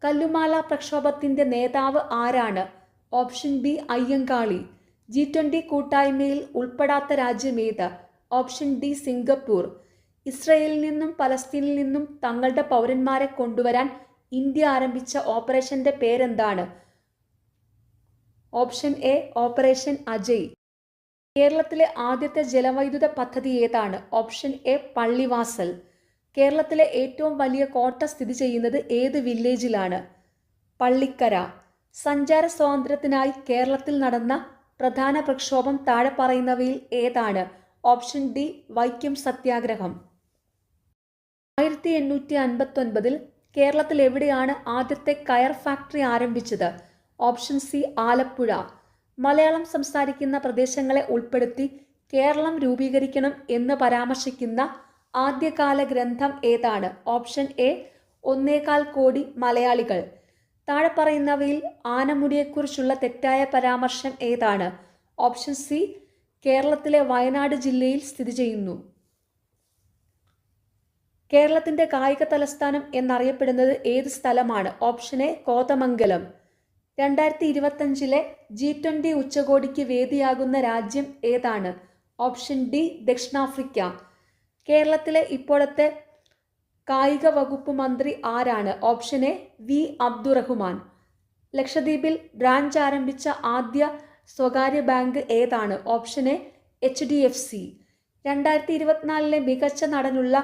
[SPEAKER 1] കല്ലുമാല പ്രക്ഷോഭത്തിന്റെ നേതാവ് ആരാണ്? Option B Ayyankali. G20 കൂട്ടായ്മയിൽ ഉൾപ്പെടാത്ത രാജ്യമേത്? Option D Singapore. ഇസ്രയേലിൽ നിന്നും പലസ്തീനിൽ നിന്നും തങ്ങളുടെ പൗരന്മാരെ കൊണ്ടുവരാൻ ഇന്ത്യ ആരംഭിച്ച ഓപ്പറേഷന്റെ പേരെന്താണ്? Option A operation Ajay. കേരളത്തിലെ ആദ്യത്തെ ജലവൈദ്യുത പദ്ധതി ഏതാണ്? Option A Pallivasal. കേരളത്തിലെ ഏറ്റവും വലിയ കോട്ട സ്ഥിതി ചെയ്യുന്നത് ഏത് വില്ലേജിലാണ്? പള്ളിക്കര. സഞ്ചാര സ്വാതന്ത്ര്യത്തിനായി കേരളത്തിൽ നടന്ന പ്രധാന പ്രക്ഷോഭം താഴെ പറയുന്നവയിൽ ഏതാണ്? ഓപ്ഷൻ ഡി വൈക്കം സത്യാഗ്രഹം. 1859 കേരളത്തിൽ എവിടെയാണ് ആദ്യത്തെ കയർ ഫാക്ടറി ആരംഭിച്ചത്? Option C Alappuzha. മലയാളം സംസാരിക്കുന്ന പ്രദേശങ്ങളെ ഉൾപ്പെടുത്തി കേരളം രൂപീകരിക്കണം എന്ന് പരാമർശിക്കുന്ന ആദ്യകാല ഗ്രന്ഥം ഏതാണ്? ഓപ്ഷൻ എ 1.25 കോടി മലയാളികൾ. താഴെ പറയുന്നവയിൽ ആനമുടിയെക്കുറിച്ചുള്ള തെറ്റായ പരാമർശം ഏതാണ്? ഓപ്ഷൻ സി കേരളത്തിലെ വയനാട് ജില്ലയിൽ സ്ഥിതി ചെയ്യുന്നു. കേരളത്തിന്റെ കായിക തലസ്ഥാനം എന്നറിയപ്പെടുന്നത് ഏത് സ്ഥലമാണ്? Option A Kothamangalam. 2025 G20 ഉച്ചകോടിക്ക് വേദിയാകുന്ന രാജ്യം ഏതാണ്? ഓപ്ഷൻ ഡി ദക്ഷിണാഫ്രിക്ക. കേരളത്തിലെ ഇപ്പോഴത്തെ കായിക വകുപ്പ് മന്ത്രി ആരാണ്? Option A V Abdurahiman. ലക്ഷദ്വീപിൽ ബ്രാഞ്ച് ആരംഭിച്ച ആദ്യ സ്വകാര്യ ബാങ്ക് ഏതാണ്? Option A HDFC. 2024 മികച്ച നടനുള്ള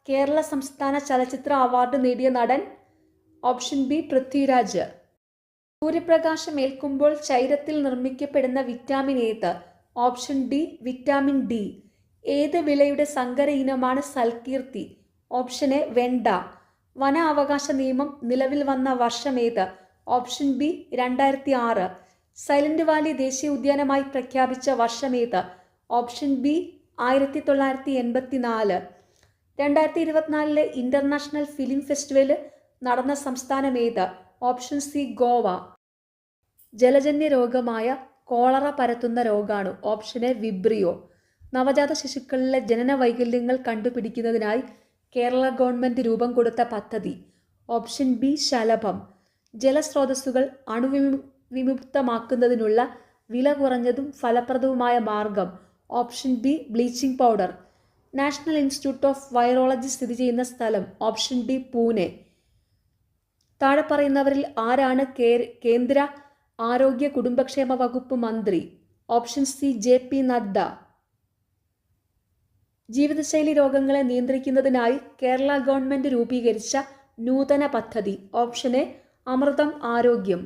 [SPEAKER 1] കേരള സംസ്ഥാന ചലച്ചിത്ര അവാർഡ് നേടിയ നടൻ? Option B Prithviraj. സൂര്യപ്രകാശം ഏൽക്കുമ്പോൾ ശരീരത്തിൽ നിർമ്മിക്കപ്പെടുന്ന വിറ്റാമിൻ ഏത്? Option D vitamin D. ഏത് വിളയുടെ സങ്കര ഇനമാണ് സൽകീർത്തി? ഓപ്ഷൻ എ വെണ്ട. വന അവകാശ നിയമം നിലവിൽ വന്ന വർഷമേത്? Option B 2006. സൈലന്റ് വാലി ദേശീയ ഉദ്യാനമായി പ്രഖ്യാപിച്ച വർഷമേത്? Option B 1984. 2024 international film festival നടന്ന സംസ്ഥാനമേത്? Option C Goa. ജലജന്യ രോഗമായ കോളറ പരത്തുന്ന രോഗാണു? Option A Vibrio. നവജാത ശിശുക്കളിലെ ജനന വൈകല്യങ്ങൾ കണ്ടുപിടിക്കുന്നതിനായി കേരള ഗവൺമെന്റ് രൂപം കൊടുത്ത പദ്ധതി? ഓപ്ഷൻ ബി ശലഭം. ജലസ്രോതസ്സുകൾ അണുവിമുക്തമാക്കുന്നതിനുള്ള വില കുറഞ്ഞതും ഫലപ്രദവുമായ മാർഗം? Option B bleaching powder. National Institute of Virology സ്ഥിതി ചെയ്യുന്ന സ്ഥലം? Option D Pune. താഴെ പറയുന്നവരിൽ ആരാണ് കേന്ദ്ര ആരോഗ്യ കുടുംബക്ഷേമ വകുപ്പ് മന്ത്രി? Option C JP Nadda. ജീവിതശൈലി രോഗങ്ങളെ നിയന്ത്രിക്കുന്നതിനായി കേരള ഗവൺമെന്റ് രൂപീകരിച്ച നൂതന പദ്ധതി? ഓപ്ഷൻ എ അമൃതം ആരോഗ്യം.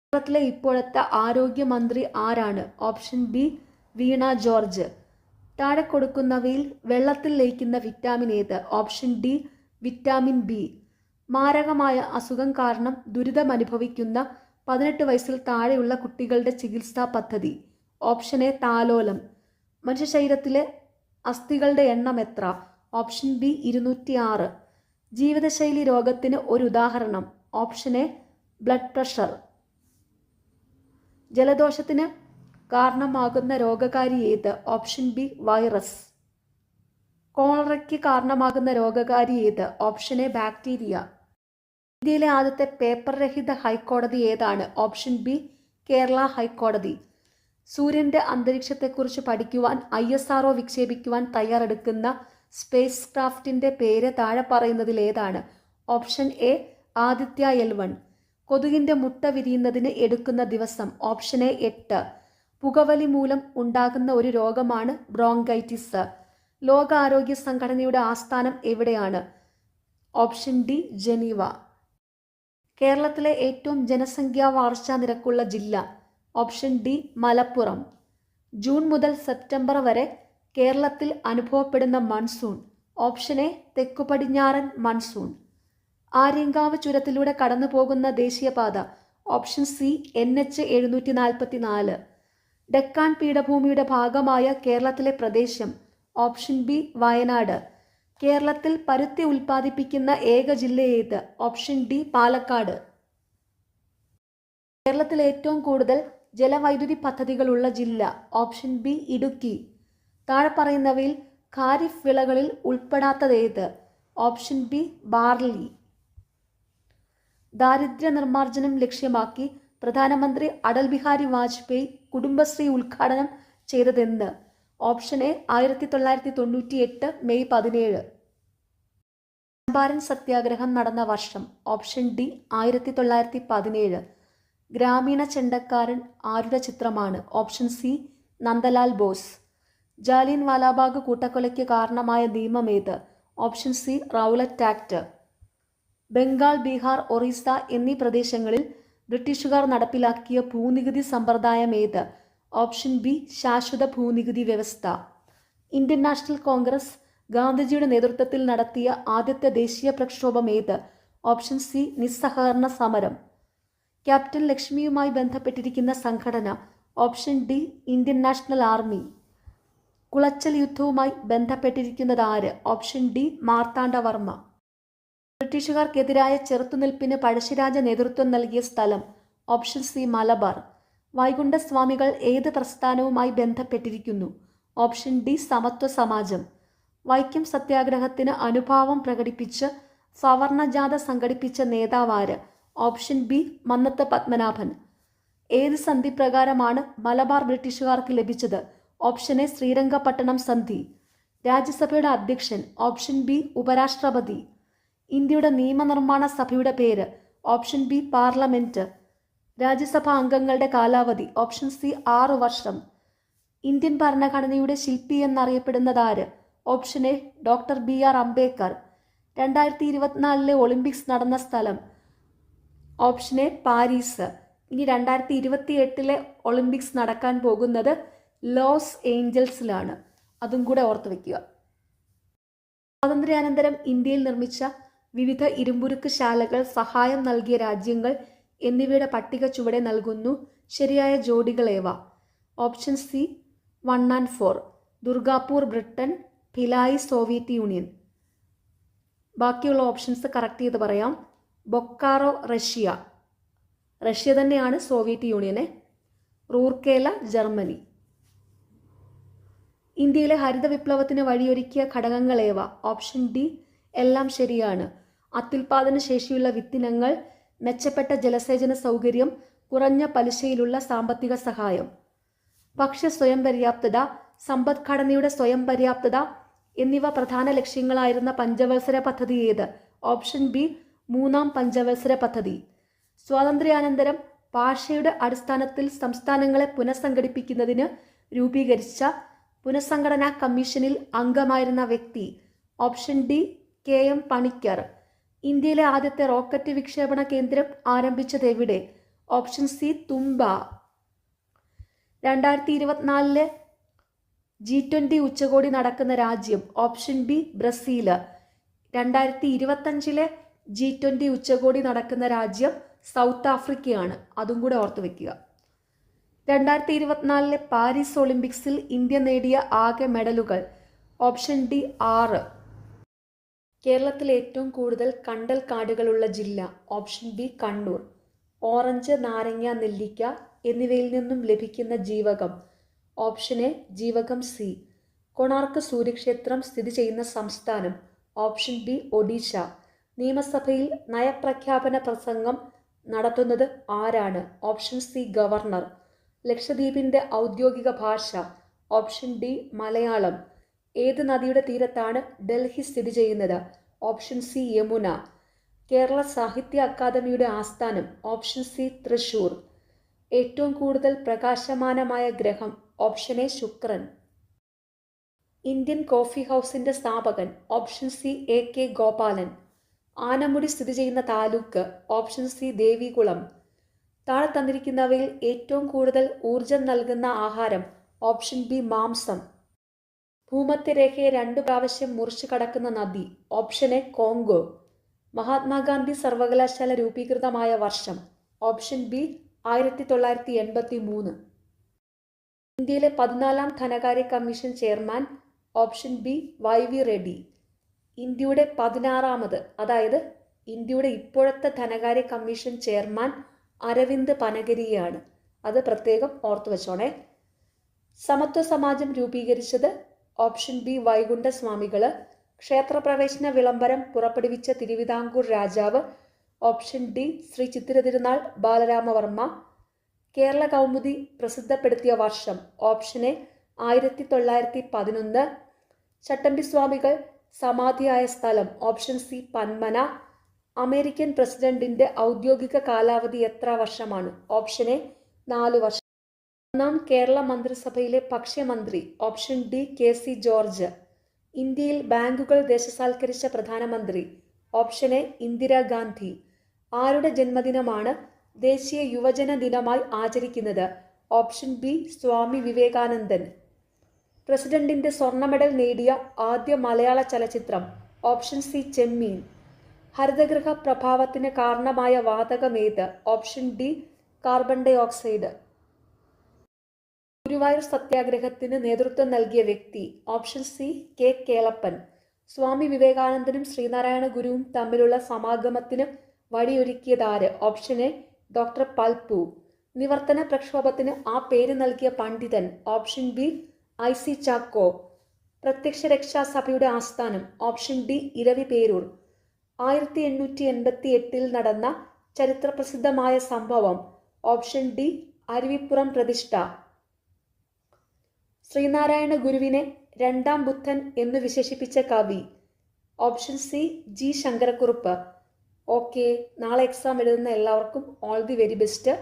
[SPEAKER 1] കേരളത്തിലെ ഇപ്പോഴത്തെ ആരോഗ്യമന്ത്രി ആരാണ്? ഓപ്ഷൻ ബി വീണ ജോർജ്. താഴെ കൊടുക്കുന്നവയിൽ വെള്ളത്തിൽ ലയിക്കുന്ന വിറ്റാമിൻ ഏത്? Option D vitamin B. മാരകമായ അസുഖം കാരണം ദുരിതമനുഭവിക്കുന്ന 18 വയസ്സിൽ താഴെയുള്ള കുട്ടികളുടെ ചികിത്സാ പദ്ധതി? ഓപ്ഷൻ എ താലോലം. മനുഷ്യ ശരീരത്തിലെ അസ്ഥികളുടെ എണ്ണം എത്ര? Option B 206. ജീവിതശൈലി രോഗത്തിന് ഒരു ഉദാഹരണം? Option A blood pressure. ജലദോഷത്തിന് കാരണമാകുന്ന രോഗകാരി ഏത്? Option B virus. കോളറയ്ക്ക് കാരണമാകുന്ന രോഗകാരി ഏത്? Option A bacteria. ഇന്ത്യയിലെ ആദ്യത്തെ പേപ്പർ രഹിത ഹൈക്കോടതി ഏതാണ്? ഓപ്ഷൻ ബി കേരള ഹൈക്കോടതി. സൂര്യൻ്റെ അന്തരീക്ഷത്തെക്കുറിച്ച് പഠിക്കുവാൻ ISRO വിക്ഷേപിക്കുവാൻ തയ്യാറെടുക്കുന്ന സ്പേസ് ക്രാഫ്റ്റിൻ്റെ പേര് താഴെ പറയുന്നതിൽ ഏതാണ്? Option A Aditya L1. കൊതുകിൻ്റെ മുട്ട വിരിയുന്നതിന് എടുക്കുന്ന ദിവസം? Option A 8. പുകവലി മൂലം ഉണ്ടാകുന്ന ഒരു രോഗമാണ് ബ്രോങ്കൈറ്റിസ്. ലോകാരോഗ്യ സംഘടനയുടെ ആസ്ഥാനം എവിടെയാണ്? Option D Geneva. കേരളത്തിലെ ഏറ്റവും ജനസംഖ്യാ വളർച്ചാ നിരക്കുള്ള ജില്ല? Option D Malappuram. ജൂൺ മുതൽ സെപ്റ്റംബർ വരെ കേരളത്തിൽ അനുഭവപ്പെടുന്ന മൺസൂൺ? ഓപ്ഷൻ എ തെക്കു പടിഞ്ഞാറൻ മൺസൂൺ. ആര്യങ്കാവ് ചുരത്തിലൂടെ കടന്നു പോകുന്ന ദേശീയപാത? Option C NH 744. ഡെക്കാൻ പീഠഭൂമിയുടെ ഭാഗമായ കേരളത്തിലെ പ്രദേശം? Option B Wayanad. കേരളത്തിൽ പരുത്തി ഉൽപ്പാദിപ്പിക്കുന്ന ഏക ജില്ല ഏത്? Option D Palakkad. കേരളത്തിൽ ഏറ്റവും കൂടുതൽ ജലവൈദ്യുതി പദ്ധതികളുള്ള ജില്ല? Option B Idukki. താഴെ പറയുന്നവയിൽ ഖാരിഫ് വിളകളിൽ ഉൾപ്പെടാത്തതേത്? Option B barley. ദാരിദ്ര്യ നിർമ്മാർജ്ജനം ലക്ഷ്യമാക്കി പ്രധാനമന്ത്രി അടൽ ബിഹാരി വാജ്പേയി കുടുംബശ്രീ ഉദ്ഘാടനം ചെയ്തതെന്ന്? Option A 1998 May 17. ചമ്പാരൻ സത്യാഗ്രഹം നടന്ന വർഷം? Option D 1917. ഗ്രാമീണ ചെണ്ടക്കാരൻ ആരുടെ ചിത്രമാണ്? Option C Nandalal Bose. ജാലിയൻ വാലാബാഗ് കൂട്ടക്കൊലയ്ക്ക് കാരണമായ നിയമം ഏത്? Option C Rowlatt act. Bengal, Bihar, Orissa എന്നീ പ്രദേശങ്ങളിൽ ബ്രിട്ടീഷുകാർ നടപ്പിലാക്കിയ ഭൂനികുതി സമ്പ്രദായം ഏത്? ഓപ്ഷൻ ബി ശാശ്വത ഭൂനികുതി വ്യവസ്ഥ. ഇന്ത്യൻ നാഷണൽ കോൺഗ്രസ് ഗാന്ധിജിയുടെ നേതൃത്വത്തിൽ നടത്തിയ ആദ്യത്തെ ദേശീയ പ്രക്ഷോഭം ഏത്? ഓപ്ഷൻ സി നിസ്സഹകരണ സമരം. ക്യാപ്റ്റൻ ലക്ഷ്മിയുമായി ബന്ധപ്പെട്ടിരിക്കുന്ന സംഘടന? Option D Indian National Army. Colachel യുദ്ധവുമായി ബന്ധപ്പെട്ടിരിക്കുന്നത് ആര്? Option D Marthanda Varma. ബ്രിട്ടീഷുകാർക്കെതിരായ ചെറുത്തുനിൽപ്പിന് പഴശ്ശിരാജ നേതൃത്വം നൽകിയ സ്ഥലം? Option C Malabar. വൈകുണ്ഠസ്വാമികൾ ഏത് പ്രസ്ഥാനവുമായി ബന്ധപ്പെട്ടിരിക്കുന്നു? ഓപ്ഷൻ ഡി സമത്വ സമാജം. വൈക്കം സത്യാഗ്രഹത്തിന് അനുഭാവം പ്രകടിപ്പിച്ച് സവർണജാഥ സംഘടിപ്പിച്ച നേതാവാര്? Option B Mannath Padmanabhan. ഏത് സന്ധി പ്രകാരമാണ് മലബാർ ബ്രിട്ടീഷുകാർക്ക് ലഭിച്ചത്? ഓപ്ഷൻ എ ശ്രീരംഗപട്ടണം സന്ധി. രാജ്യസഭയുടെ അധ്യക്ഷൻ? ഓപ്ഷൻ ബി ഉപരാഷ്ട്രപതി. ഇന്ത്യയുടെ നിയമനിർമ്മാണ സഭയുടെ പേര്? Option B parliament. രാജ്യസഭാ അംഗങ്ങളുടെ കാലാവധി? ഓപ്ഷൻ സി 6 വർഷം. ഇന്ത്യൻ ഭരണഘടനയുടെ ശില്പി എന്നറിയപ്പെടുന്നതാര്? Option A doctor BR Ambedkar. 2024 Olympics നടന്ന സ്ഥലം? Option A Paris. ഇനി 2028 ഒളിമ്പിക്സ് നടക്കാൻ പോകുന്നത് ലോസ് ഏഞ്ചൽസിലാണ്. അതും കൂടെ ഓർത്തു വയ്ക്കുക. സ്വാതന്ത്ര്യാനന്തരം ഇന്ത്യയിൽ നിർമ്മിച്ച വിവിധ ഇരുമ്പുരുക്ക് ശാലകൾ, സഹായം നൽകിയ രാജ്യങ്ങൾ എന്നിവയുടെ പട്ടിക ചുവടെ നൽകുന്നു. ശരിയായ ജോഡികളേവ? Option C 1 and 4. Durgapur Britain, Bhilai Soviet union. ബാക്കിയുള്ള ഓപ്ഷൻസ് കറക്റ്റ് ചെയ്ത് പറയാം. ബൊക്കാറോ റഷ്യ. റഷ്യ തന്നെയാണ് സോവിയറ്റ് യൂണിയനെ. റൂർക്കേല ജർമ്മനി. ഇന്ത്യയിലെ ഹരിത വിപ്ലവത്തിന് വഴിയൊരുക്കിയ ഘടകങ്ങളേവ? ഓപ്ഷൻ ഡി എല്ലാം ശരിയാണ്. അത്യുൽപാദന ശേഷിയുള്ള വിത്തിനങ്ങൾ, മെച്ചപ്പെട്ട ജലസേചന സൗകര്യം, കുറഞ്ഞ പലിശയിലുള്ള സാമ്പത്തിക സഹായം. ഭക്ഷ്യ സ്വയം പര്യാപ്തത, സമ്പദ്ഘടനയുടെ സ്വയം പര്യാപ്തത എന്നിവ പ്രധാന ലക്ഷ്യങ്ങളായിരുന്ന പഞ്ചവത്സര പദ്ധതി ഏത്? ഓപ്ഷൻ ബി 3ാം പഞ്ചവത്സര പദ്ധതി. സ്വാതന്ത്ര്യാനന്തരം ഭാഷയുടെ അടിസ്ഥാനത്തിൽ സംസ്ഥാനങ്ങളെ പുനഃസംഘടിപ്പിക്കുന്നതിന് രൂപീകരിച്ച പുനഃസംഘടനാ കമ്മീഷനിൽ അംഗമായിരുന്ന വ്യക്തി? Option D KM Panicker. ഇന്ത്യയിലെ ആദ്യത്തെ റോക്കറ്റ് വിക്ഷേപണ കേന്ദ്രം ആരംഭിച്ചത് എവിടെ? ഓപ്ഷൻ സി തുമ്പ. 2024 G20 ഉച്ചകോടി നടക്കുന്ന രാജ്യം? Option B Brazil. 2025 G20 ഉച്ചകോടി നടക്കുന്ന രാജ്യം സൗത്ത് ആഫ്രിക്കയാണ്. അതും കൂടെ ഓർത്തു വെക്കുക. 2024 പാരീസ് ഒളിമ്പിക്സിൽ ഇന്ത്യ നേടിയ ആകെ മെഡലുകൾ. Option D 6. കേരളത്തിൽ ഏറ്റവും കൂടുതൽ കണ്ടൽ കാടുകളുള്ള ജില്ല. Option B Kannur. ഓറഞ്ച്, നാരങ്ങ, നെല്ലിക്ക എന്നിവയിൽ നിന്നും ലഭിക്കുന്ന ജീവകം. ഓപ്ഷൻ എ ജീവകം സി. കൊണാർക്ക് സൂര്യക്ഷേത്രം സ്ഥിതി ചെയ്യുന്ന സംസ്ഥാനം. Option B Odisha. നിയമസഭയിൽ നയപ്രഖ്യാപന പ്രസംഗം നടത്തുന്നത് ആരാണ്? Option C governor. ലക്ഷദ്വീപിൻ്റെ ഔദ്യോഗിക ഭാഷ. Option D Malayalam. ഏത് നദിയുടെ തീരത്താണ് ഡൽഹി സ്ഥിതി ചെയ്യുന്നത്? Option C Yamuna. കേരള സാഹിത്യ അക്കാദമിയുടെ ആസ്ഥാനം. Option C Thrissur. ഏറ്റവും കൂടുതൽ പ്രകാശമാനമായ ഗ്രഹം. ഓപ്ഷൻ എ ശുക്രൻ. ഇന്ത്യൻ കോഫി ഹൗസിൻ്റെ സ്ഥാപകൻ. Option C A K Gopalan. Anamudi സ്ഥിതി ചെയ്യുന്ന താലൂക്ക്. Option C Devikulam. താഴെ തന്നിരിക്കുന്നവയിൽ ഏറ്റവും കൂടുതൽ ഊർജം നൽകുന്ന ആഹാരം. ഓപ്ഷൻ ബി മാംസം. ഭൂമധ്യരേഖയെ 2 പ്രാവശ്യം മുറിച്ചു കടക്കുന്ന നദി. Option A Congo. മഹാത്മാഗാന്ധി സർവകലാശാല രൂപീകൃതമായ വർഷം. Option B 1983. ഇന്ത്യയിലെ 14ാം ധനകാര്യ commission chairman. Option B Y V Reddy. ഇന്ത്യയുടെ 16ാമത്, അതായത് ഇന്ത്യയുടെ ഇപ്പോഴത്തെ ധനകാര്യ കമ്മീഷൻ ചെയർമാൻ അരവിന്ദ് പനഗരിയാണ്. അത് പ്രത്യേകം ഓർത്തു വെച്ചോണേ. സമത്വ സമാജം രൂപീകരിച്ചത്. ഓപ്ഷൻ ബി വൈകുണ്ഠസ്വാമികൾ. ക്ഷേത്രപ്രവേശന വിളംബരം പുറപ്പെടുവിച്ച തിരുവിതാംകൂർ രാജാവ്. Option D Shri Chithira Thirunal Balarama Varma. കേരള കൗമുദി പ്രസിദ്ധപ്പെടുത്തിയ വർഷം. Option A 1911. ചട്ടമ്പിസ്വാമികൾ സമാധിയായ സ്ഥലം. Option C Panmana. അമേരിക്കൻ പ്രസിഡന്റിന്റെ ഔദ്യോഗിക കാലാവധി എത്ര വർഷമാണ്? ഓപ്ഷൻ എ 4 വർഷം. ഒന്നാം കേരള മന്ത്രിസഭയിലെ ഭക്ഷ്യമന്ത്രി. Option D K C George. ഇന്ത്യയിൽ ബാങ്കുകൾ ദേശസാൽക്കരിച്ച പ്രധാനമന്ത്രി. Option A Indira Gandhi. ആരുടെ ജന്മദിനമാണ് ദേശീയ യുവജന ദിനമായി ആചരിക്കുന്നത്? Option B Swami Vivekanandan. പ്രസിഡന്റിന്റെ സ്വർണ്ണ മെഡൽ നേടിയ ആദ്യ മലയാള ചലച്ചിത്രം. ഓപ്ഷൻ സി ചെമ്മീൻ. ഹരിതഗൃഹ പ്രഭാവത്തിന് കാരണമായ വാതകമേത്? Option D carbon dioxide. Guruvayur സത്യാഗ്രഹത്തിന് നേതൃത്വം നൽകിയ വ്യക്തി. Option C K Kelappan. Swami വിവേകാനന്ദനും ശ്രീനാരായണ ഗുരുവും തമ്മിലുള്ള സമാഗമത്തിന് വഴിയൊരുക്കിയതാര്? Option A doctor Palpu. Nivarthana പ്രക്ഷോഭത്തിന് ആ പേര് നൽകിയ പണ്ഡിതൻ. Option B I C Chacko. പ്രത്യക്ഷ രക്ഷാസഭയുടെ ആസ്ഥാനം. Option D Eraviperoor. 1888 നടന്ന ചരിത്രപ്രസിദ്ധമായ സംഭവം. ഓപ്ഷൻ ഡി അരുവിപ്പുറം പ്രതിഷ്ഠ. ശ്രീനാരായണ ഗുരുവിനെ 2ാം ബുദ്ധൻ എന്നു വിശേഷിപ്പിച്ച കവി. Option C G Sankara Kurup. Okay, നാളെ എക്സാം എഴുതുന്ന എല്ലാവർക്കും ഓൾ ദി വെരി ബെസ്റ്റ്.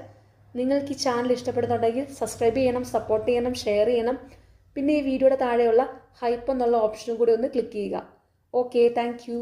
[SPEAKER 1] നിങ്ങൾക്ക് ഈ ചാനൽ ഇഷ്ടപ്പെടുന്നുണ്ടെങ്കിൽ സബ്സ്ക്രൈബ് ചെയ്യണം, സപ്പോർട്ട് ചെയ്യണം, ഷെയർ ചെയ്യണം. പിന്നെ ഈ വീഡിയോയുടെ താഴെയുള്ള ഹൈപ്പ് എന്നുള്ള ഓപ്ഷനും കൂടി ഒന്ന് ക്ലിക്ക് ചെയ്യുക. Okay, thank you.